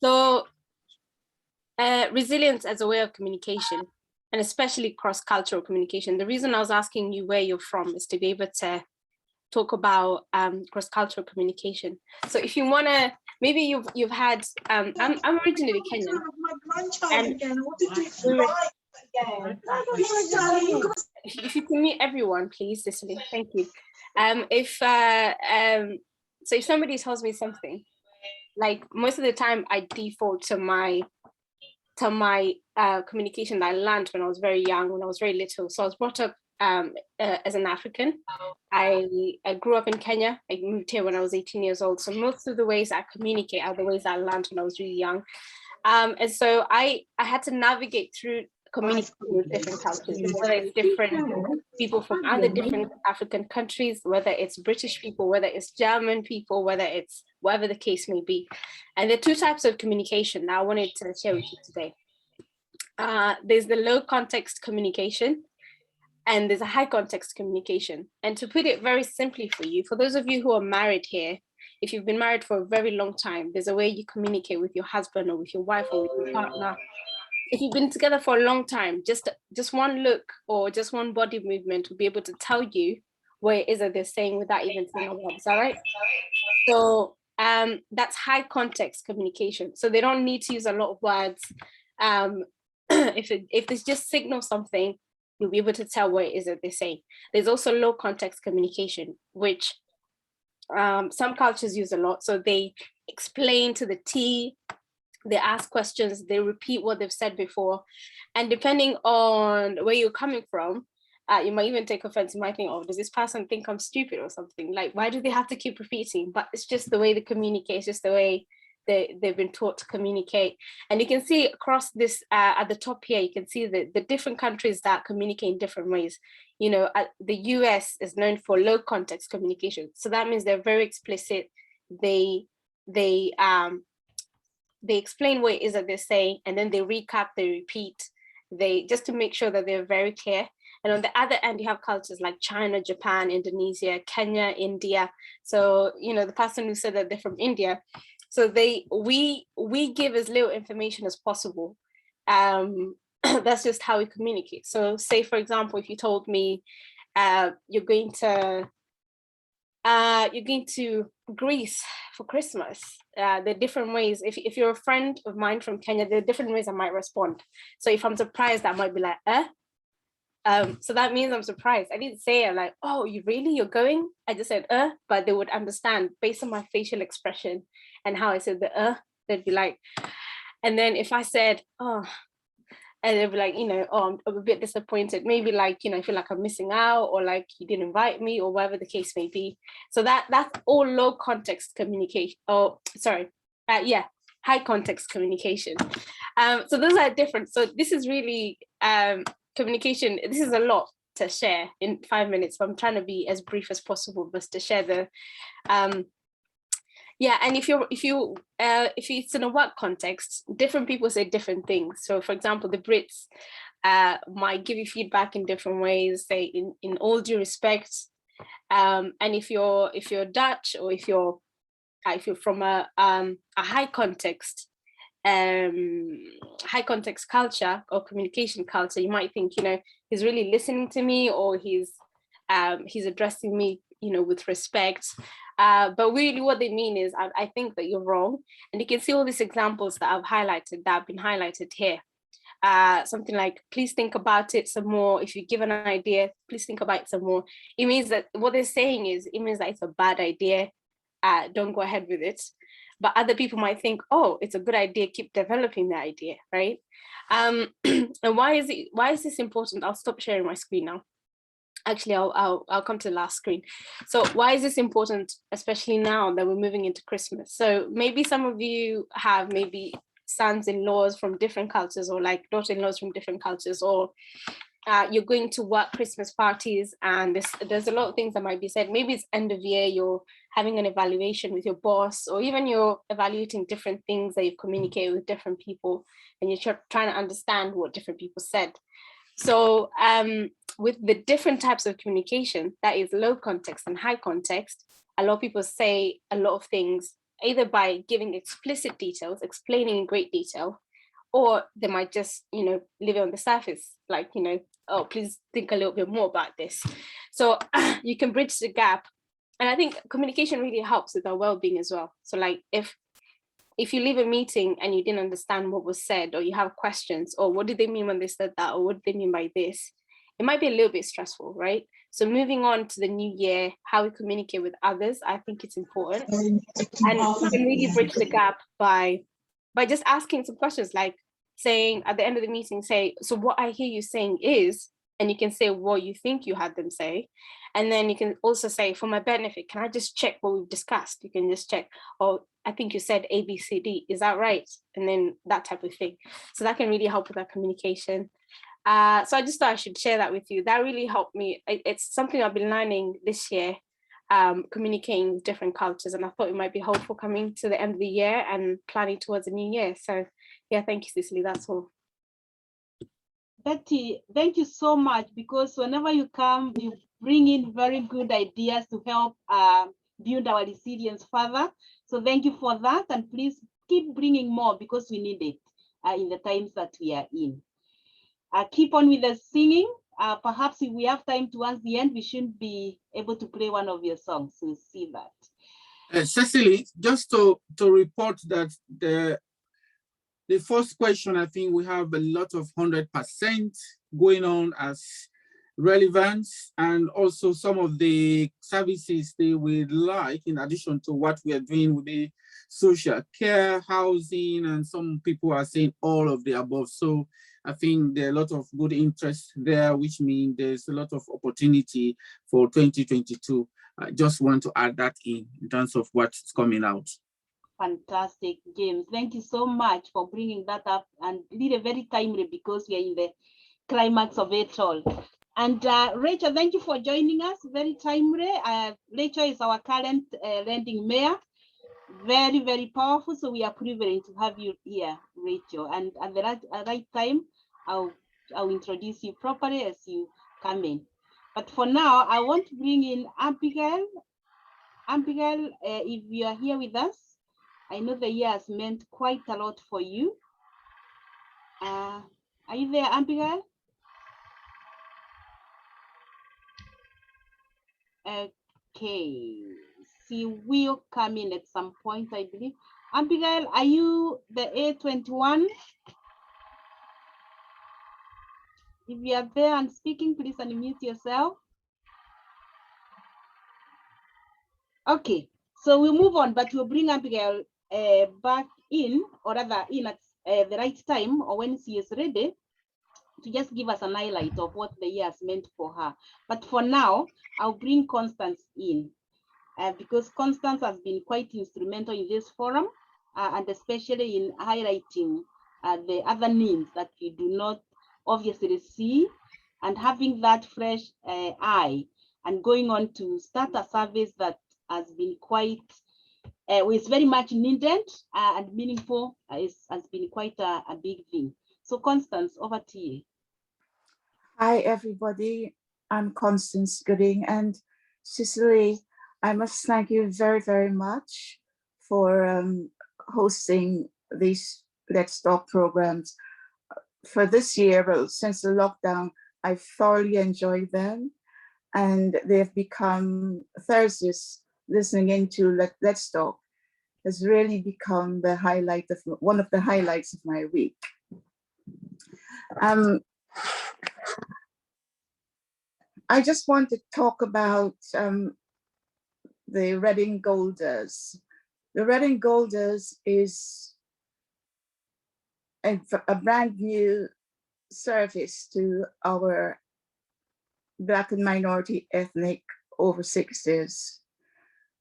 So resilience as a way of communication, and especially cross-cultural communication. The reason I was asking you where you're from is to be able to talk about cross-cultural communication. So if you want to, maybe you've had, I'm originally Kenyan. And if you can mute everyone, please, Cicely, thank you. So if somebody tells me something, like most of the time I default to my communication that I learned when I was very young, when I was very little. So I was brought up as an African. I grew up in Kenya. I moved here when I was 18 years old. So most of the ways I communicate are the ways I learned when I was really young. And so I had to navigate through communicating with different cultures, whether it's different people from other different African countries, whether it's British people, whether it's German people, whether it's whatever the case may be. And there are two types of communication that I wanted to share with you today. There's the low context communication, and there's a high context communication. And to put it very simply for you, for those of you who are married here, if you've been married for a very long time, there's a way you communicate with your husband or with your wife or with your partner. If you've been together for a long time, just one look or just one body movement will be able to tell you what it is that they're saying without even saying a word. Is that right? So that's high context communication. So they don't need to use a lot of words. If they just signal something, you'll be able to tell what it is that they say. There's also low context communication, which some cultures use a lot. So they explain to the T, they ask questions, they repeat what they've said before. And depending on where you're coming from, you might even take offense. You might think, oh, does this person think I'm stupid or something? Like, why do they have to keep repeating? But it's just the way they communicate, it's just the way they've been taught to communicate. And you can see across this, at the top here, you can see the different countries that communicate in different ways. You know, the US is known for low context communication. So that means they're very explicit. They explain what it is that they're saying, and then they recap, they repeat, just to make sure that they're very clear. And on the other end, you have cultures like China, Japan, Indonesia, Kenya, India. So, you know, the person who said that they're from India, so we give as little information as possible. That's just how we communicate. So say, for example, if you told me you're going to Greece for Christmas, there are different ways. If you're a friend of mine from Kenya, there are different ways I might respond. So if I'm surprised, I might be like, so that means I'm surprised. I didn't say it like, oh, you're going? I just said, but they would understand based on my facial expression and how I said the they'd be like, and then if I said, oh, and they'll be like, oh, I'm a bit disappointed. Maybe like, I feel like I'm missing out, or like you didn't invite me, or whatever the case may be. So that's all low context communication. Oh, sorry. High context communication. So those are different. So this is really communication. This is a lot to share in 5 minutes, but I'm trying to be as brief as possible, but to share the and if it's in a work context, different people say different things. So for example, the Brits might give you feedback in different ways, say in all due respect. And if you're Dutch, or if you're from a high context culture or communication culture, you might think, he's really listening to me, or he's addressing me, with respect. But really what they mean is, I think that you're wrong. And you can see all these examples that have been highlighted here. Something like, please think about it some more. If you give an idea, please think about it some more. It means that what they're saying is, it means that it's a bad idea. Don't go ahead with it. But other people might think, oh, it's a good idea, keep developing the idea, right? And why is this important? I'll stop sharing my screen now. Actually, I'll come to the last screen. So why is this important, especially now that we're moving into Christmas? So maybe some of you have maybe sons-in-laws from different cultures, or like daughter-in-laws from different cultures, or you're going to work Christmas parties, and there's a lot of things that might be said. Maybe it's end of year, you're having an evaluation with your boss, or even you're evaluating different things that you've communicated with different people, and you're trying to understand what different people said. So with the different types of communication, that is low context and high context, a lot of people say a lot of things either by giving explicit details, explaining in great detail, or they might just, leave it on the surface, like, oh, please think a little bit more about this. So you can bridge the gap. And I think communication really helps with our well-being as well. So like if you leave a meeting and you didn't understand what was said, or you have questions, or what did they mean when they said that, or what did they mean by this, it might be a little bit stressful, right? So moving on to the new year, how we communicate with others, I think it's important. And you can really bridge the gap by just asking some questions, like saying at the end of the meeting, say, so what I hear you saying is, and you can say what you think you had them say. And then you can also say, for my benefit, can I just check what we've discussed? You can just check, oh, I think you said A, B, C, D, is that right? And then that type of thing. So that can really help with our communication. So I just thought I should share that with you. That really helped me. It's something I've been learning this year, communicating with different cultures. And I thought it might be helpful coming to the end of the year and planning towards a new year. So yeah, thank you, Cicely, that's all. Betty, thank you so much, because whenever you come, you bring in very good ideas to help build our resilience further. So thank you for that, and please keep bringing more, because we need it in the times that we are in. Keep on with the singing. Perhaps if we have time towards the end, we should be able to play one of your songs. We'll see that. Cecily, just to report that the first question, I think we have a lot of 100% going on as relevance, and also some of the services they would like, in addition to what we are doing with the social care, housing, and some people are saying all of the above. So I think there are a lot of good interest there, which means there's a lot of opportunity for 2022. I just want to add that in terms of what's coming out. Fantastic, James. Thank you so much for bringing that up, and really very timely, because we are in the climax of it all. And Rachel, thank you for joining us. Very timely. Rachel is our current landing mayor. Very, very powerful. So we are privileged to have you here, Rachel. And at the right time, I'll introduce you properly as you come in. But for now, I want to bring in Abigail. Abigail, if you are here with us, I know the year has meant quite a lot for you. Are you there, Abigail? Okay, she will come in at some point, I believe. Abigail, are you the A21? If you are there and speaking, please unmute yourself. Okay, so we'll move on, but we'll bring Abigail back in, or rather in at the right time, or when she is ready. to just give us an highlight of what the year has meant for her. But for now, I'll bring Constance in because Constance has been quite instrumental in this forum and especially in highlighting the other needs that we do not obviously see, and having that fresh eye and going on to start a service that has been quite, is very much needed and meaningful, has been quite a big thing. So Constance, over to you. Hi, everybody. I'm Constance Gooding, and Cicely, I must thank you very, very much for hosting these Let's Talk programs. For this year, well, since the lockdown, I've thoroughly enjoyed them, and they've become Thursdays listening into Let's Talk has really become the highlight of one of the highlights of my week. I just want to talk about the Reading Golders. The Reading Golders is a brand new service to our Black and minority ethnic over 60s.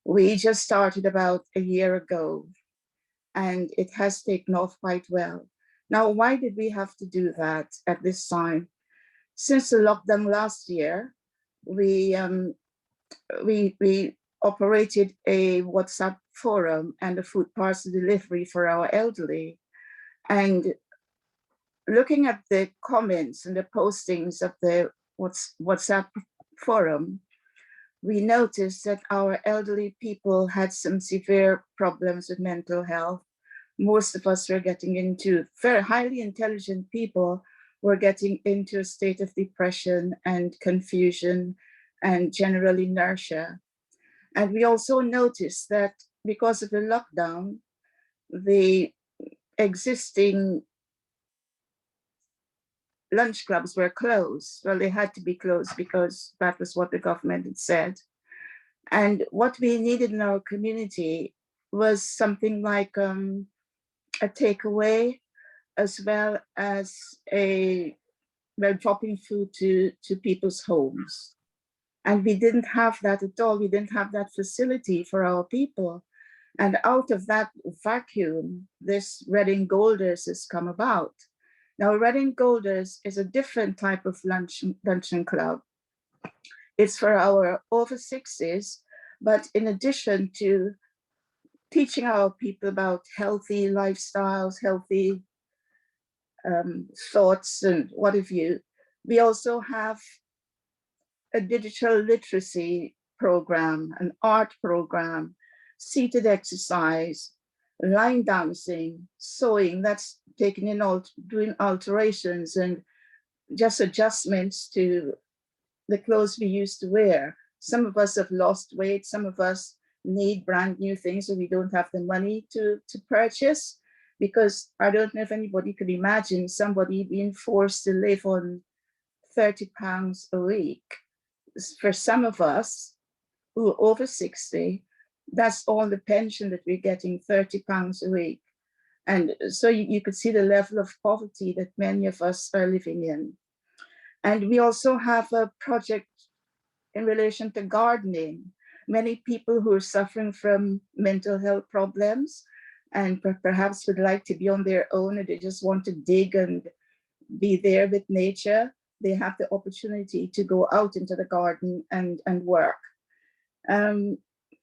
We just started about a year ago, and it has taken off quite well. Now, why did we have to do that at this time? Since the lockdown last year, we operated a WhatsApp forum and a food parcel delivery for our elderly. And looking at the comments and the postings of the WhatsApp forum, we noticed that our elderly people had some severe problems with mental health. Most of us were getting into, very highly intelligent people were getting into a state of depression and confusion and general inertia. And we also noticed that because of the lockdown, the existing lunch clubs were closed. Well, they had to be closed because that was what the government had said. And what we needed in our community was something like a takeaway, as well as dropping food to people's homes. And we didn't have that at all. We didn't have that facility for our people. And out of that vacuum, this Reading Golders has come about. Now, Reading Golders is a different type of luncheon club. It's for our over 60s, but in addition to teaching our people about healthy lifestyles, healthy thoughts and what have you, we also have a digital literacy program, an art program, seated exercise, line dancing, sewing, that's taking in doing alterations and just adjustments to the clothes we used to wear. Some of us have lost weight, some of us need brand new things that we don't have the money to purchase, because I don't know if anybody could imagine somebody being forced to live on £30 a week. For some of us who are over 60, that's all the pension that we're getting, £30 a week. And so you could see the level of poverty that many of us are living in. And we also have a project in relation to gardening. Many people who are suffering from mental health problems and perhaps would like to be on their own, and they just want to dig and be there with nature, they have the opportunity to go out into the garden and work.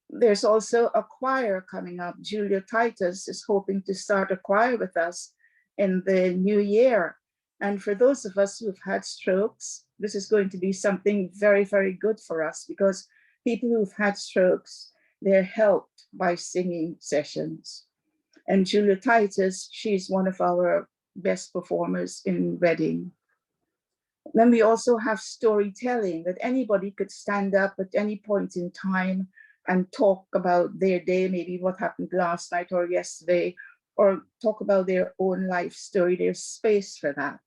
There's also a choir coming up. Julia Titus is hoping to start a choir with us in the new year. And for those of us who've had strokes, this is going to be something very, very good for us, because people who've had strokes, they're helped by singing sessions. And Julia Titus, she's one of our best performers in Reading. Then we also have storytelling, that anybody could stand up at any point in time and talk about their day, maybe what happened last night or yesterday, or talk about their own life story. There's space for that.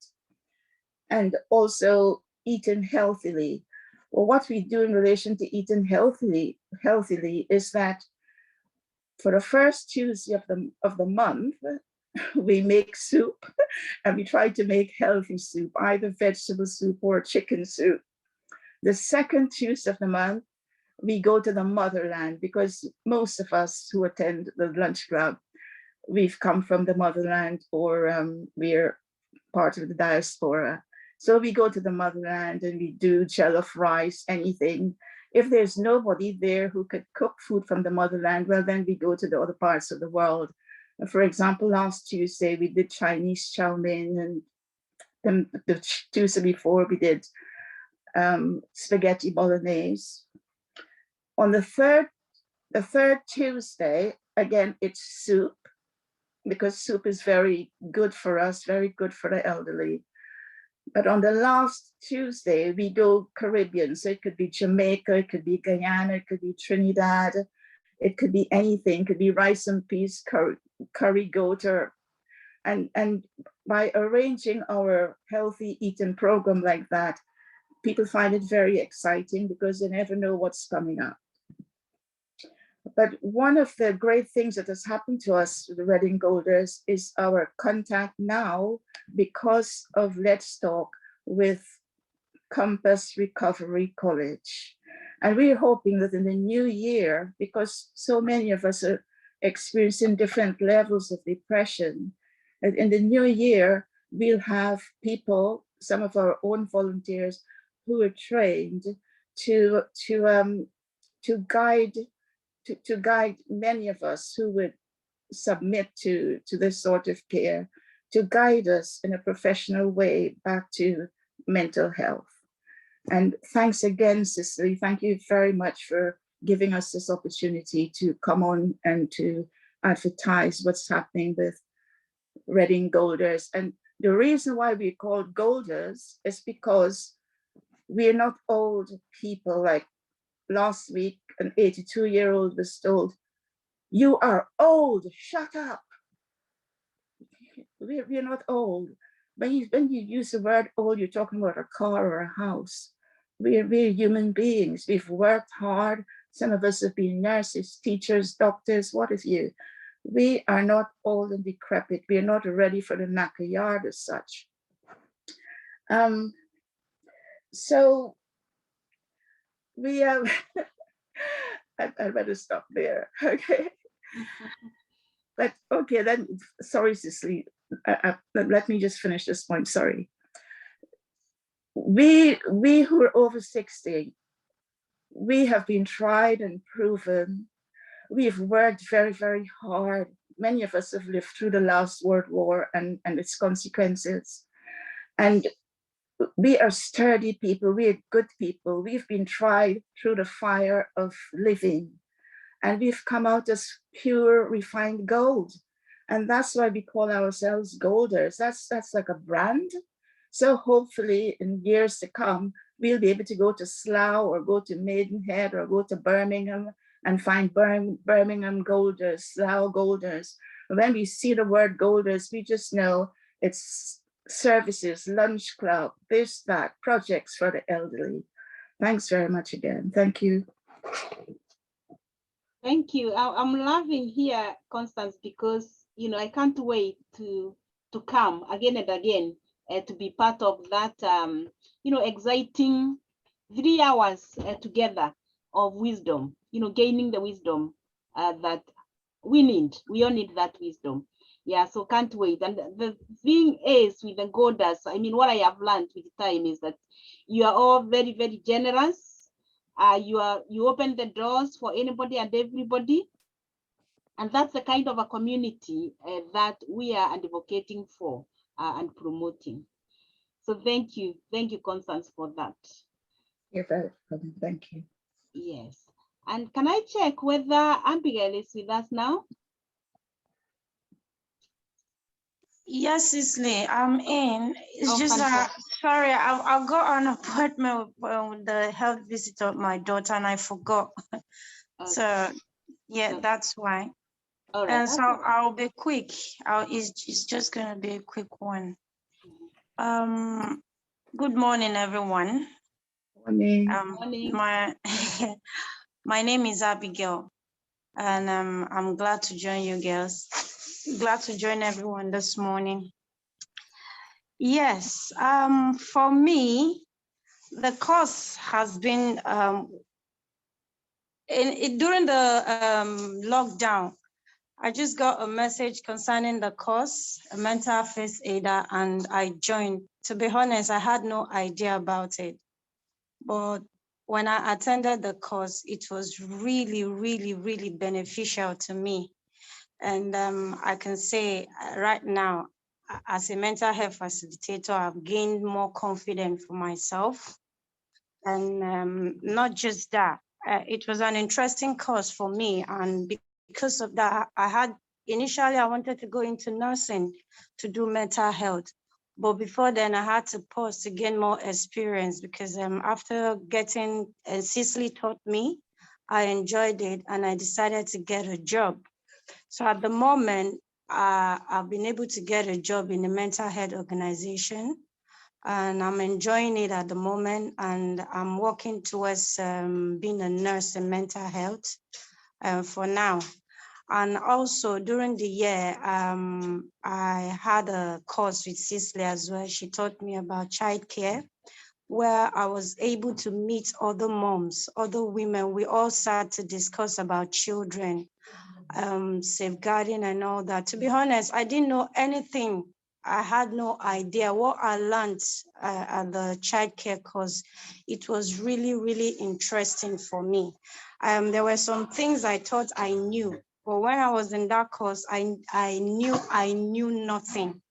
And also eating healthily. Well, what we do in relation to eating healthily is that for the first Tuesday of the month, we make soup, and we try to make healthy soup, either vegetable soup or chicken soup. The second Tuesday of the month, we go to the motherland, because most of us who attend the lunch club, we've come from the motherland, or we're part of the diaspora. So we go to the motherland and we do jollof rice, anything. If there's nobody there who could cook food from the motherland, well, then we go to the other parts of the world. For example, last Tuesday, we did Chinese chow mein, and then the Tuesday before, we did spaghetti bolognese. On the third Tuesday, again, it's soup, because soup is very good for us, very good for the elderly. But on the last Tuesday, we go Caribbean. So it could be Jamaica, it could be Guyana, it could be Trinidad, it could be anything, it could be rice and peas, curry goat, and by arranging our healthy eating program like that, people find it very exciting, because they never know what's coming up. But one of the great things that has happened to us, the Reading Golders, is our contact now, because of Let's Talk, with Compass Recovery College. And we're hoping that in the new year, because so many of us are experiencing different levels of depression, that in the new year, we'll have people, some of our own volunteers, who are trained to guide many of us who would submit to this sort of care, to guide us in a professional way back to mental health. And thanks again, Cicely. Thank you very much for giving us this opportunity to come on and to advertise what's happening with Reading Golders. And the reason why we're called Golders is because we're not old people. Like last week, an 82-year-old was told, "You are old, shut up." We're not old. When you use the word old, you're talking about a car or a house. We're human beings. We've worked hard. Some of us have been nurses, teachers, doctors, what have you. We are not old and decrepit. We are not ready for the knacker yard as such. So we have, I better stop there, okay? But okay, then, sorry, Cicely, let me just finish this point, sorry. We who are over 60, we have been tried and proven. We've worked very, very hard. Many of us have lived through the last World War and its consequences. And we are sturdy people, we are good people. We've been tried through the fire of living, and we've come out as pure, refined gold. And that's why we call ourselves Golders. That's like a brand. So hopefully in years to come, we'll be able to go to Slough or go to Maidenhead or go to Birmingham and find Birmingham Golders, Slough Golders. When we see the word Golders, we just know it's services, lunch club, this, that, projects for the elderly. Thanks very much again. Thank you. Thank you. I'm loving here, Constance, because I can't wait to come again and again to be part of that exciting 3 hours together of wisdom, gaining the wisdom that we need. We all need that wisdom. Yeah, so can't wait. And the thing is with the Golders, what I have learned with time is that you are all very, very generous. You open the doors for anybody and everybody. And that's the kind of a community that we are advocating for and promoting. So thank you, Constance, for that. You're very welcome. Thank you. Yes. And can I check whether Abigail is with us now? Yes, Cicely, I'm in. It's just fantastic. Sorry, I got an appointment with the health visit of my daughter and I forgot. Okay. So yeah, Okay. that's why. All right. And so I'll be quick. It's just gonna be a quick one. Good morning, everyone. Morning. Morning. My name is Abigail, and I'm glad to join you girls. Glad to join everyone this morning. Yes, for me, the course has been during the lockdown. I just got a message concerning the course, a mental first aider, and I joined. To be honest, I had no idea about it. But when I attended the course, it was really, really, really beneficial to me. And I can say right now, as a mental health facilitator, I've gained more confidence for myself. And not just that, it was an interesting course for me. And because of that, initially I wanted to go into nursing to do mental health. But before then I had to pause to gain more experience because after getting, Cicely taught me, I enjoyed it and I decided to get a job. So at the moment, I've been able to get a job in a mental health organization and I'm enjoying it at the moment. And I'm working towards being a nurse in mental health for now. And also during the year, I had a course with Cicely as well. She taught me about childcare, where I was able to meet other moms, other women. We all sat to discuss about children, safeguarding and all that. To be honest, I didn't know anything. I had no idea what I learned at the childcare course. It was really, really interesting for me. There were some things I thought I knew, but when I was in that course, I knew nothing.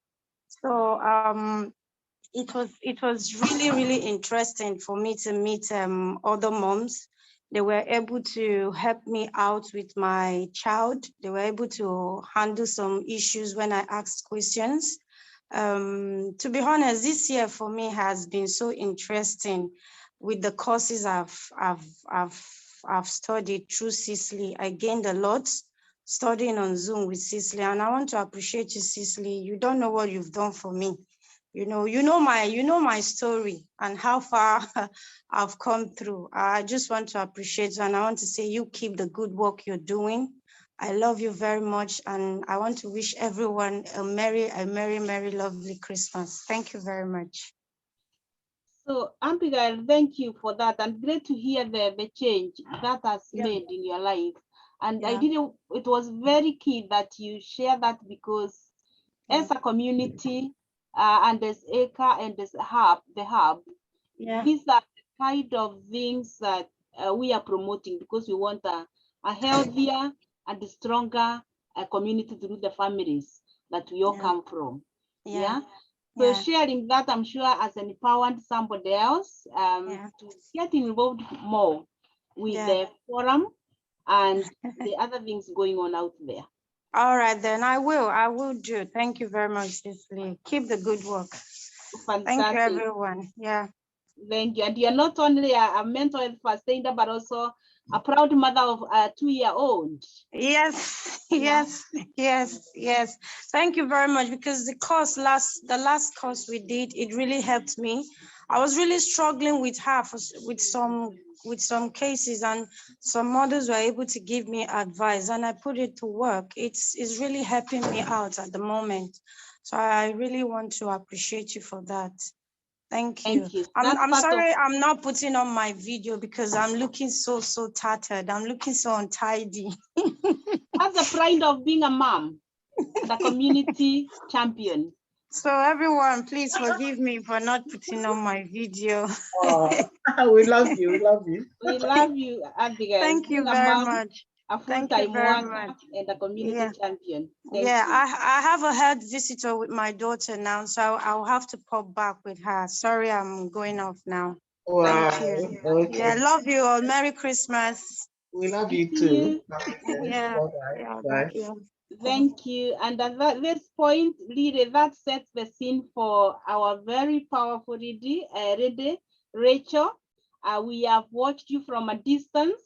So it was really, really interesting for me to meet other moms. They were able to help me out with my child. They were able to handle some issues when I asked questions. To be honest, this year for me has been so interesting with the courses I've studied through Cicely. I gained a lot studying on Zoom with Cicely, and I want to appreciate you, Cicely. You don't know what you've done for me. You know my story and how far I've come through. I just want to appreciate you, and I want to say you keep the good work you're doing. I love you very much, and I want to wish everyone a merry, lovely Christmas. Thank you very much. So, Abigail, thank you for that, and great to hear the change that has made in your life. And it was very key that you share that, because as a community, and as ACRE and as the hub, these are the kind of things that we are promoting, because we want a healthier and stronger community through the families that we all come from. So sharing that, I'm sure, has empowered somebody else to get involved more with the forum and the other things going on out there. All right, then I will do. Thank you very much, Cicely. Keep the good work. Fantastic. Thank you, everyone. Thank you. And you're not only a mental health first aider, but also a proud mother of a 2-year-old. Yes. Thank you very much, because the last course we did, it really helped me. I was really struggling with her with some cases, and some mothers were able to give me advice, and I put it to work. It's really helping me out at the moment. So I really want to appreciate you for that. Thank you. I'm sorry I'm not putting on my video because I'm looking so tattered. I'm looking so untidy. That's the pride of being a mom, the community champion. So everyone, please forgive me for not putting on my video. We love you. We love you. We love you, Abigail. Thank you very much. A full-time worker and a community champion. Thank you. I have a health visitor with my daughter now, so I'll have to pop back with her. Sorry, I'm going off now. Wow. Thank you. Okay. Yeah, love you all. Merry Christmas. We love you too. Bye. Thank you. And at this point, really, that sets the scene for our very powerful lady, Rachel. We have watched you from a distance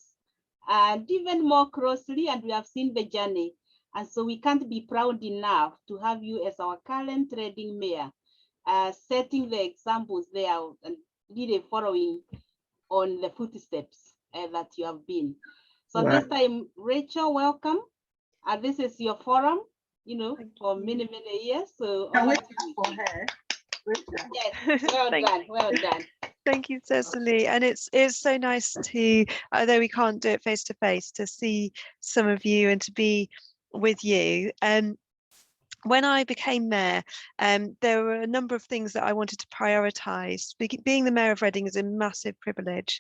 and even more closely, and we have seen the journey. And so we can't be proud enough to have you as our current Reading Mayor, setting the examples there and really following on the footsteps that you have been. So this time, Rachel, welcome. This is your forum. you know, for many, many years. So Can we over to clap you. for her? Rachel? Yes, well done, well done. Thank you, Cecily. And it's so nice to, although we can't do it face to face, to see some of you and to be with you. When I became mayor, there were a number of things that I wanted to prioritise. Being the mayor of Reading is a massive privilege,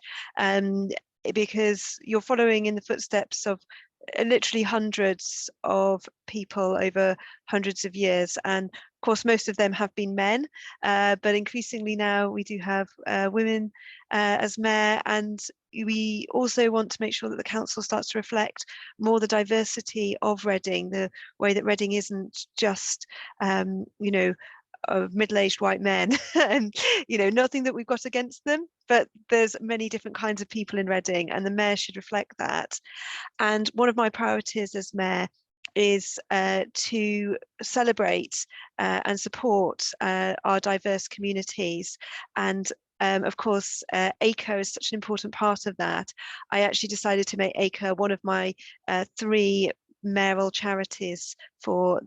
because you're following in the footsteps of literally hundreds of people over hundreds of years, and of course most of them have been men, but increasingly now we do have women as mayor, and we also want to make sure that the council starts to reflect more the diversity of Reading, the way that Reading isn't just you know, of middle-aged white men, and you know, nothing that we've got against them, but there's many different kinds of people in Reading, and the mayor should reflect that. And one of my priorities as mayor is to celebrate and support our diverse communities. And of course, ACRE is such an important part of that. I actually decided to make ACRE one of my 3 mayoral charities for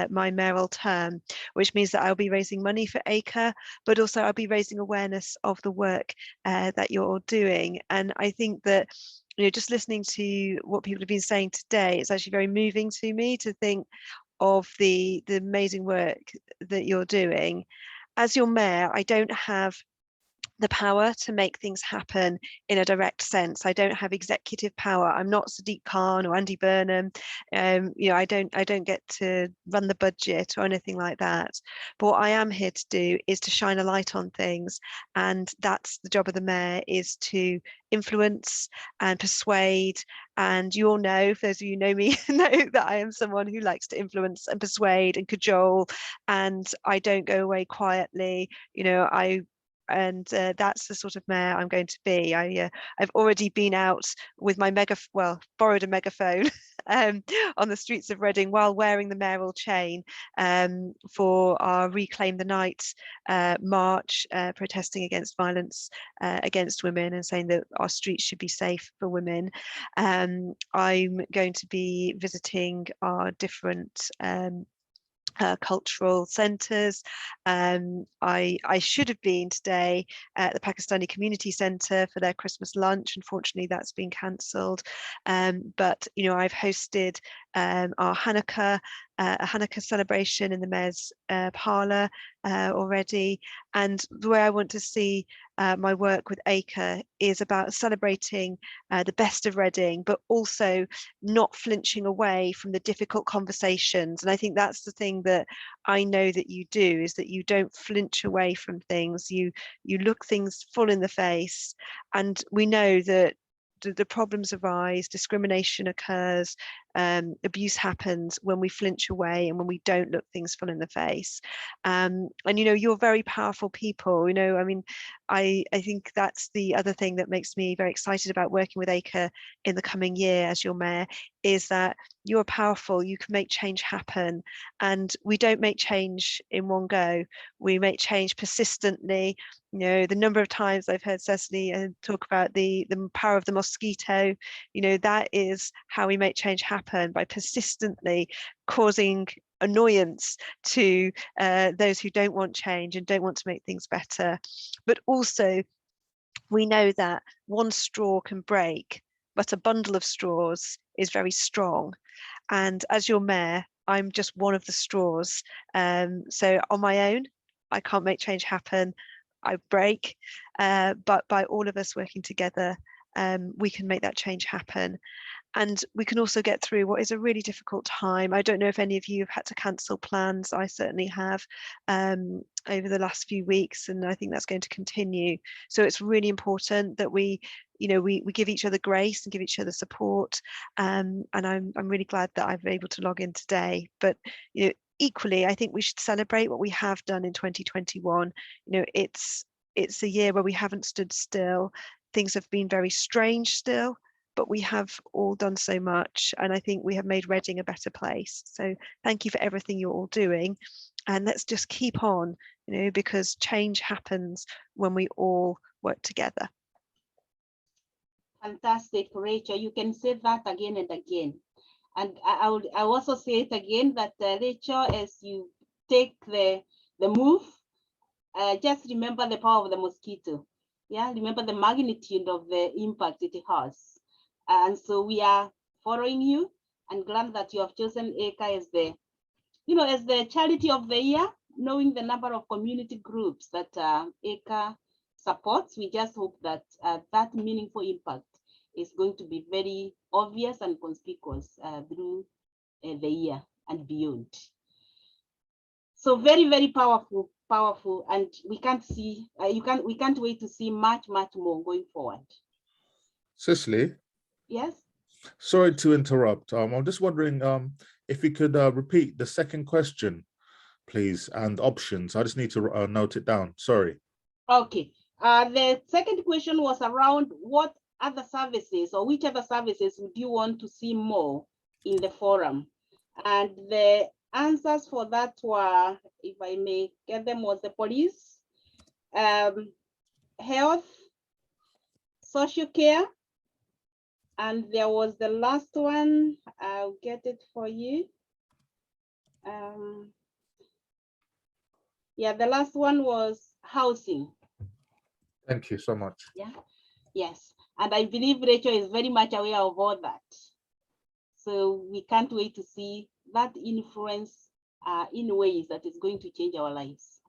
my mayoral term, which means that I'll be raising money for ACRE, but also I'll be raising awareness of the work that you're doing. And I think that, you know, just listening to what people have been saying today, it's actually very moving to me to think of the amazing work that you're doing. As your mayor, I don't have the power to make things happen in a direct sense. I don't have executive power. I'm not Sadiq Khan or Andy Burnham. You know, I don't get to run the budget or anything like that. But what I am here to do is to shine a light on things, and that's the job of the mayor, is to influence and persuade. And you all know, for those of you who know me, know that I am someone who likes to influence and persuade and cajole, and I don't go away quietly. You know, that's the sort of mayor I'm going to be. I've already been out with my borrowed a megaphone on the streets of Reading while wearing the mayoral chain for our Reclaim the Night march, protesting against violence against women and saying that our streets should be safe for women. I'm going to be visiting our different cultural centres. I should have been today at the Pakistani Community Centre for their Christmas lunch. Unfortunately, that's been cancelled. But you know, I've hosted our Hanukkah, a Hanukkah celebration in the Mayor's parlour already. And the way I want to see my work with ACRE is about celebrating the best of Reading, but also not flinching away from the difficult conversations. And I think that's the thing that I know that you do, is that you don't flinch away from things. You look things full in the face. And we know that the problems arise, discrimination occurs, abuse happens when we flinch away and when we don't look things full in the face. And you know, you're very powerful people. You know, I mean, I think that's the other thing that makes me very excited about working with ACRE in the coming year as your mayor, is that you're powerful, you can make change happen. And we don't make change in one go, we make change persistently. You know, the number of times I've heard Cecily talk about the power of the mosquito, you know, that is how we make change happen, by persistently causing annoyance to those who don't want change and don't want to make things better. But also, we know that one straw can break, but a bundle of straws is very strong. And as your mayor, I'm just one of the straws. So on my own, I can't make change happen. I break, but by all of us working together, we can make that change happen. And we can also get through what is a really difficult time. I don't know if any of you have had to cancel plans. I certainly have over the last few weeks, and I think that's going to continue. So it's really important that we give each other grace and give each other support. And I'm really glad that I've been able to log in today. But you know, equally, I think we should celebrate what we have done in 2021. You know, it's a year where we haven't stood still. Things have been very strange still, but we have all done so much, and I think we have made Reading a better place. So thank you for everything you're all doing, and let's just keep on, you know, because change happens when we all work together. Fantastic, Rachel. You can say that again and again. And I also say it again that Rachel, as you take the move, just remember the power of the mosquito. Yeah, remember the magnitude of the impact it has. And so we are following you, and glad that you have chosen ACA as the, as the charity of the year, knowing the number of community groups that ACA supports. We just hope that that meaningful impact is going to be very obvious and conspicuous through the year and beyond. So very, very powerful, and we can't see, we can't wait to see much more going forward. Cicely? Yes? Sorry to interrupt. I'm just wondering if you could repeat the second question, please, and options. I just need to note it down. Sorry. Okay. The second question was around what other services or which other services would you want to see more in the forum? And the answers for that were, if I may get them, was the police, health, social care, and there was the last one. I'll get it for you. Yeah, the last one was housing. Thank you so much. Yeah, yes. And I believe Rachel is very much aware of all that. So we can't wait to see that influence in ways that is going to change our lives.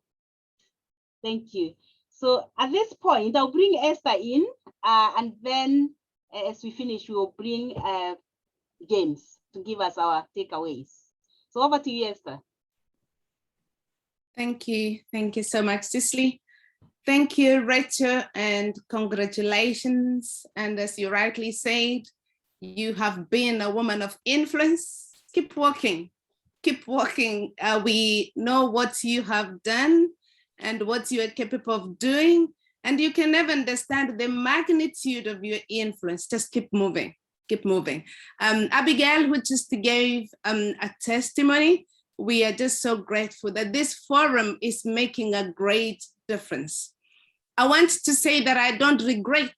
Thank you. So at this point, I'll bring Esther in, and then as we finish, we will bring James to give us our takeaways. So over to you, Esther. Thank you so much, Cicely. Thank you, Rachel, and congratulations. And as you rightly said, you have been a woman of influence. Keep walking, keep walking. We know what you have done and what you are capable of doing, and you can never understand the magnitude of your influence. Just keep moving, keep moving. Abigail, who just gave a testimony, we are just so grateful that this forum is making a great difference. I want to say that I don't regret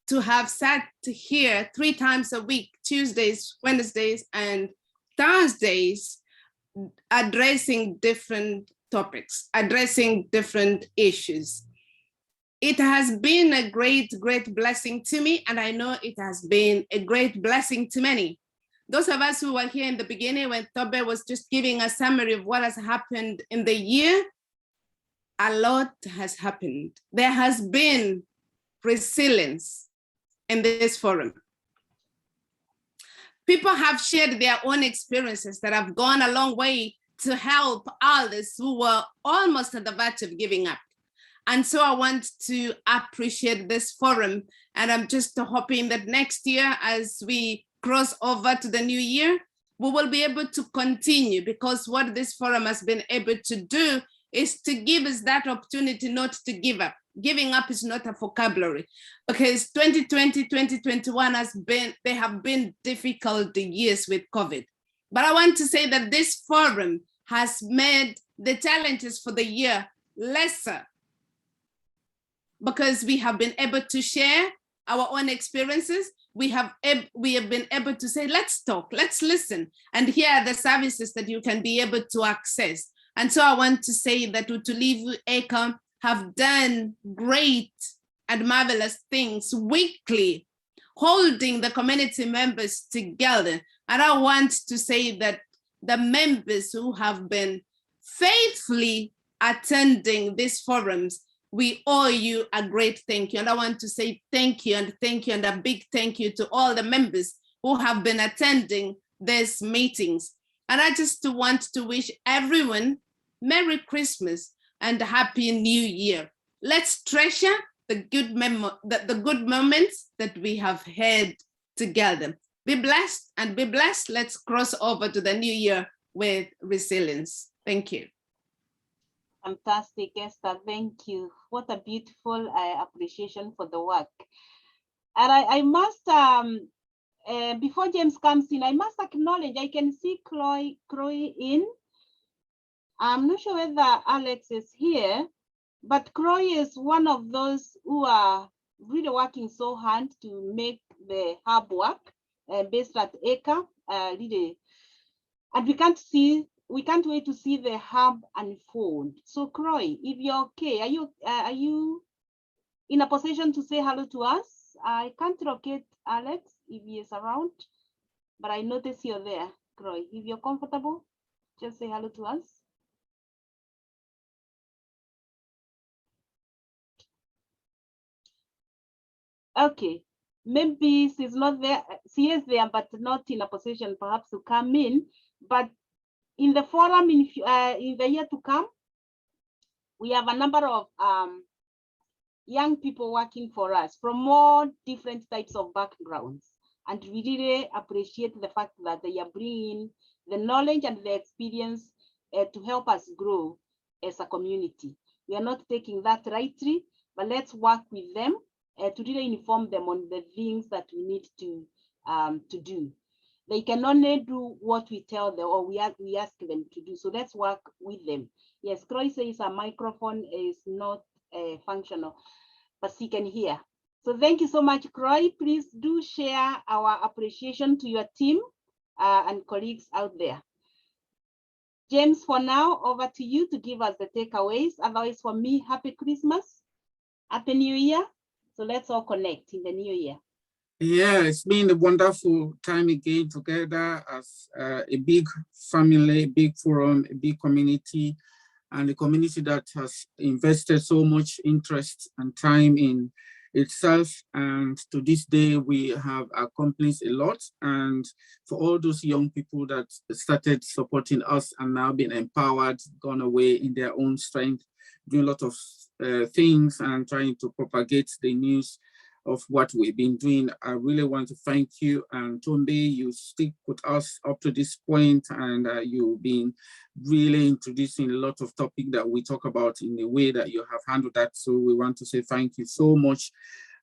to have sat here 3 times a week, Tuesdays, Wednesdays, and Thursdays, addressing different topics, addressing different issues. It has been a great blessing to me, and I know it has been a great blessing to many. Those of us who were here in the beginning when Tobe was just giving a summary of what has happened in the year, a lot has happened. There has been resilience in this forum. People have shared their own experiences that have gone a long way to help others who were almost at the verge of giving up. And so I want to appreciate this forum. And I'm just hoping that next year, as we cross over to the new year, we will be able to continue, because what this forum has been able to do is to give us that opportunity not to give up. Giving up is not a vocabulary, because 2020, 2021 they have been difficult years with COVID. But I want to say that this forum has made the challenges for the year lesser, because we have been able to share our own experiences. We have been able to say, let's talk, let's listen, and here are the services that you can be able to access. And so I want to say that Utulivu ECA have done great and marvelous things weekly, holding the community members together. And I want to say that the members who have been faithfully attending these forums, we owe you a great thank you. And I want to say thank you and a big thank you to all the members who have been attending these meetings. And I just want to wish everyone Merry Christmas and a Happy New Year. Let's treasure the good moments that we have had together. Be blessed and be blessed. Let's cross over to the new year with resilience. Thank you. Fantastic, Esther. Thank you. What a beautiful appreciation for the work. And I must, before James comes in, I must acknowledge, I can see Chloe in. I'm not sure whether Alex is here, but Chloe is one of those who are really working so hard to make the hub work based at ECA. really, and we can't wait to see the hub unfold. So Croy, if you're okay, are you in a position to say hello to us? I can't locate Alex if he is around, but I notice you're there, Croy. If you're comfortable, just say hello to us. Okay, maybe she's not there. She is there, but not in a position perhaps to come in. But in the forum in the year to come, we have a number of young people working for us from more different types of backgrounds. And we really appreciate the fact that they are bringing the knowledge and the experience to help us grow as a community. We are not taking that lightly, but let's work with them to really inform them on the things that we need to do. They can only do what we tell them or we ask them to do. So let's work with them. Yes, Croy says a microphone is not functional, but she can hear. So thank you so much, Croy. Please do share our appreciation to your team and colleagues out there. James, for now, over to you to give us the takeaways. Otherwise, for me, Happy Christmas, Happy New Year. So let's all connect in the new year. Yeah, it's been a wonderful time again together as a big family, a big forum, a big community, and a community that has invested so much interest and time in itself. And to this day, we have accomplished a lot. And for all those young people that started supporting us and now been empowered, gone away in their own strength, doing a lot of things and trying to propagate the news of what we've been doing. I really want to thank you. And Tombe, you stick with us up to this point, and you've been really introducing a lot of topics that we talk about in the way that you have handled that. So we want to say thank you so much.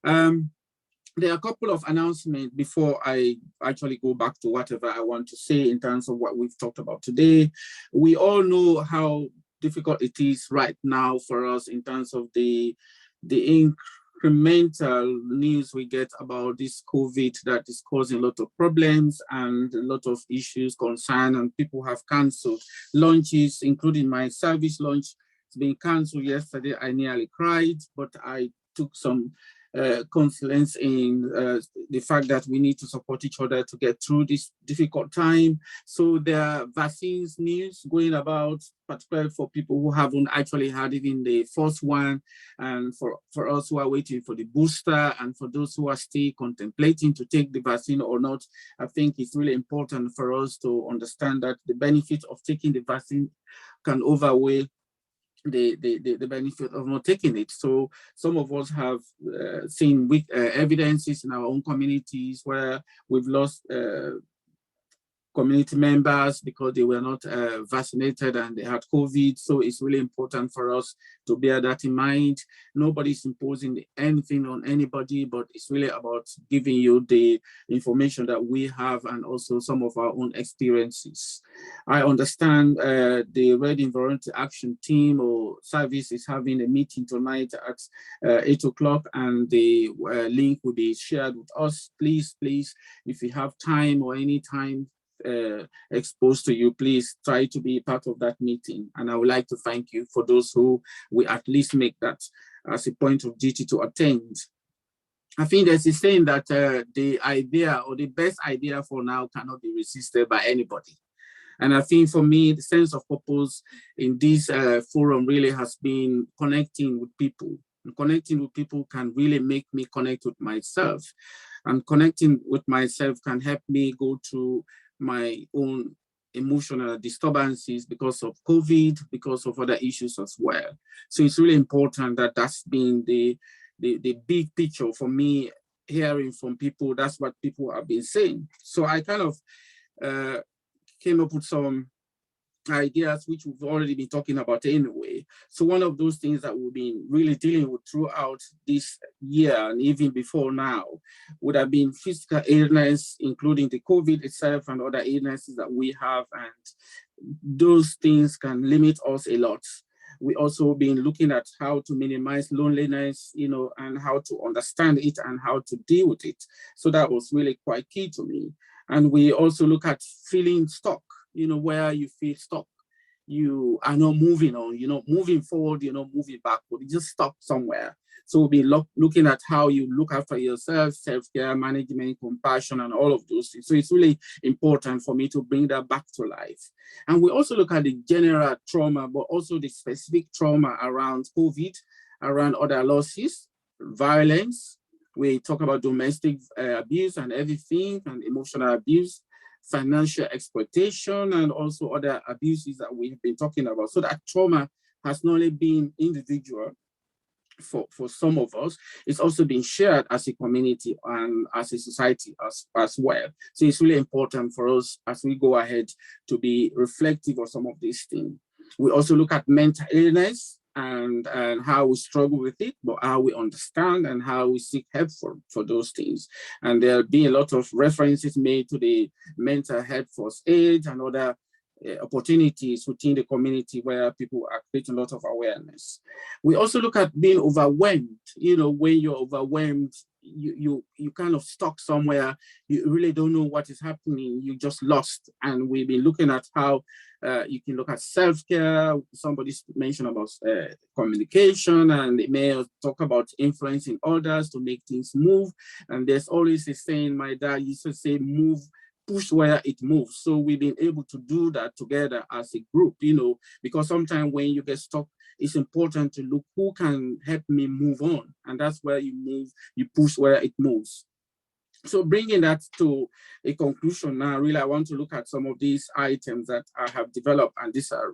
There are a couple of announcements before I actually go back to whatever I want to say in terms of what we've talked about today. We all know how difficult it is right now for us in terms of the incremental news we get about this COVID that is causing a lot of problems and a lot of issues, concern, and people have canceled launches, including my service launch. It's been canceled yesterday. I nearly cried, but I took some confidence in the fact that we need to support each other to get through this difficult time. So there are vaccines news going about, particularly for people who haven't actually had even the first one, and for us who are waiting for the booster, and for those who are still contemplating to take the vaccine or not. I think it's really important for us to understand that the benefit of taking the vaccine can outweigh the benefit of not taking it. So some of us have seen weak evidences in our own communities where we've lost community members because they were not vaccinated and they had COVID. So it's really important for us to bear that in mind. Nobody's imposing anything on anybody, but it's really about giving you the information that we have and also some of our own experiences. I understand the Red Environmental Action Team or service is having a meeting tonight at 8 o'clock, and the link will be shared with us. Please, if you have time or any time exposed to you, please try to be part of that meeting. And I would like to thank you for those who will at least make that as a point of duty to attend. I think there's a saying that the idea or the best idea for now cannot be resisted by anybody. And I think for me, the sense of purpose in this forum really has been connecting with people. And connecting with people can really make me connect with myself. And connecting with myself can help me go through my own emotional disturbances because of COVID, because of other issues as well. So it's really important that that's been the big picture for me, hearing from people. That's what people have been saying. So I kind of came up with some ideas which we've already been talking about anyway. So one of those things that we've been really dealing with throughout this year and even before now would have been physical illness, including the COVID itself and other illnesses that we have, and those things can limit us a lot. We also been looking at how to minimize loneliness, and how to understand it and how to deal with it. So that was really quite key to me. And we also look at feeling stuck, where you feel stuck. You are not moving on, you're not moving forward, you're not moving backward, you're just stuck somewhere. So we'll be looking at how you look after yourself, self-care, management, compassion, and all of those things. So it's really important for me to bring that back to life. And we also look at the general trauma, but also the specific trauma around COVID, around other losses, violence. We talk about domestic abuse and everything, and emotional abuse, financial exploitation, and also other abuses that we've been talking about. So that trauma has not only been individual for some of us, it's also been shared as a community and as a society as well. So it's really important for us as we go ahead to be reflective of some of these things. We also look at mental illness and how we struggle with it, but how we understand and how we seek help for those things. And there'll be a lot of references made to the mental health first aid and other opportunities within the community where people are creating a lot of awareness. We also look at being overwhelmed. When you're overwhelmed, you kind of stuck somewhere, you really don't know what is happening, you just lost. And we've been looking at how you can look at self-care. Somebody mentioned about communication, and they may talk about influencing others to make things move. And there's always a saying, my dad used to say, move, push where it moves. So we've been able to do that together as a group, because sometimes when you get stuck, it's important to look who can help me move on. And that's where you move, you push where it moves. So bringing that to a conclusion now, really, I want to look at some of these items that I have developed, and these are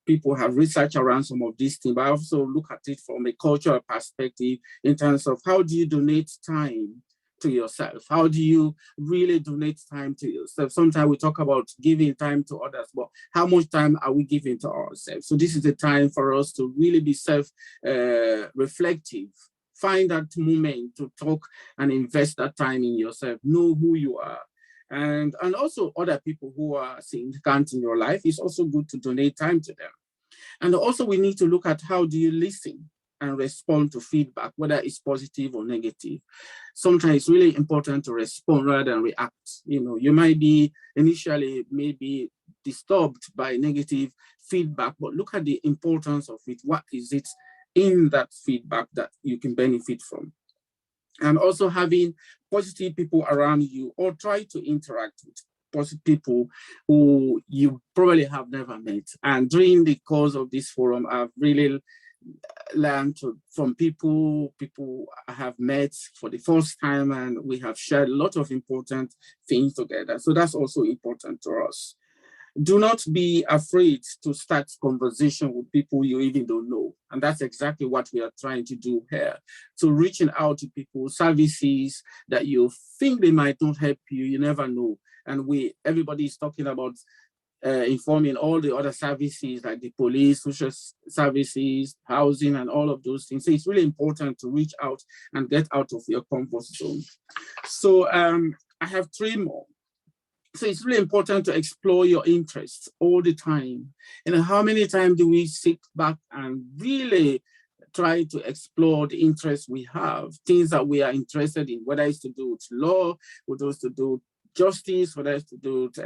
people have researched around some of these things, but I also look at it from a cultural perspective in terms of how do you donate time to yourself? How do you really donate time to yourself? Sometimes we talk about giving time to others, but how much time are we giving to ourselves? So this is the time for us to really be self-reflective. Find that moment to talk and invest that time in yourself. Know who you are. And also other people who are significant in your life, it's also good to donate time to them. And also we need to look at how do you listen and respond to feedback, whether it's positive or negative. Sometimes it's really important to respond rather than react. You might be initially maybe disturbed by negative feedback, but look at the importance of it. What is it in that feedback that you can benefit from? And also having positive people around you, or try to interact with positive people who you probably have never met. And during the course of this forum, I've really learned from people I have met for the first time, and we have shared a lot of important things together. So that's also important to us. Do not be afraid to start conversation with people you even don't know. And that's exactly what we are trying to do here. So reaching out to people, services that you think they might not help you, you never know. And everybody is talking about informing all the other services like the police, social services, housing, and all of those things. So it's really important to reach out and get out of your comfort zone. So I have 3 more. So it's really important to explore your interests all the time. How many times do we sit back and really try to explore the interests we have, things that we are interested in, whether it's to do with law, whether it's to do with justice, whether it's to do with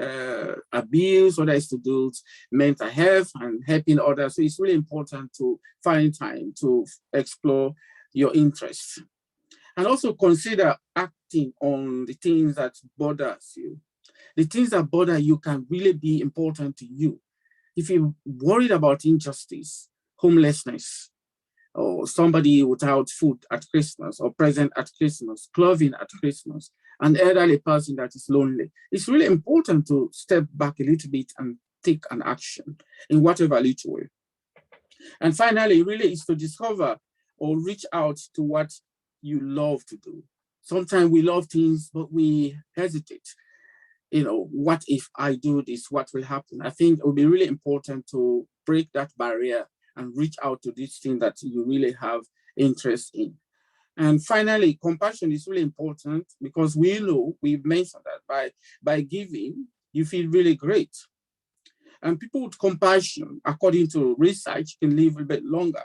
abuse, whether it's to do with mental health and helping others. So it's really important to find time to explore your interests. And also consider acting on the things that bothers you. The things that bother you can really be important to you. If you're worried about injustice, homelessness, or somebody without food at Christmas, or present at Christmas, clothing at Christmas, an elderly person that is lonely, it's really important to step back a little bit and take an action in whatever little way. And finally, really is to discover or reach out to what you love to do. Sometimes we love things, but we hesitate. What if I do this? What will happen? I think it would be really important to break that barrier and reach out to this thing that you really have interest in. And finally, compassion is really important, because we know, we've mentioned that by giving, you feel really great. And people with compassion, according to research, can live a bit longer.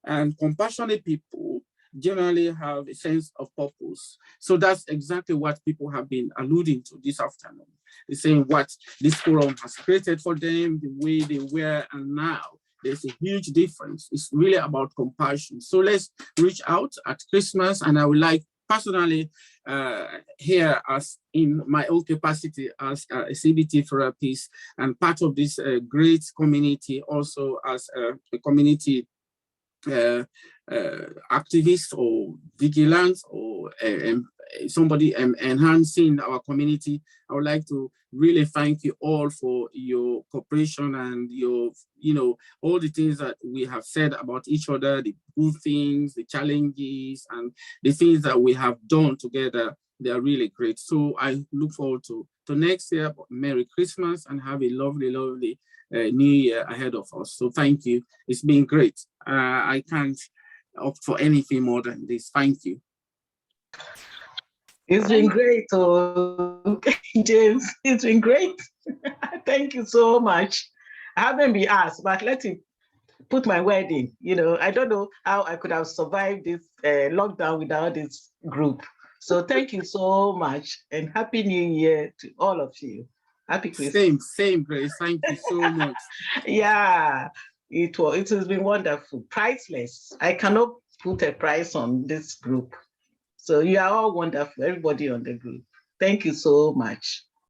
And compassionate people, generally have a sense of purpose. So that's exactly what people have been alluding to this afternoon. They're saying what this forum has created for them, the way they were, and now there's a huge difference. It's really about compassion. So let's reach out at Christmas, and I would like personally here, as in my own capacity as a CBT therapist and part of this great community, also as a community activist or vigilant or somebody enhancing our community, I would like to really thank you all for your cooperation and your, all the things that we have said about each other, the good things, the challenges, and the things that we have done together. They are really great. So I look forward to next year. Merry Christmas and have a lovely, lovely new year ahead of us. So thank you. It's been great. I can't opt for anything more than this. Thank you. It's been great, James. It's been great. Thank you so much. I haven't been asked, but let me put my word in. I don't know how I could have survived this lockdown without this group. So thank you so much, and Happy New Year to all of you. Happy Christmas. Same, Grace. Thank you so much. Yeah, it has been wonderful, priceless. I cannot put a price on this group. So you are all wonderful, everybody on the group. Thank you so much.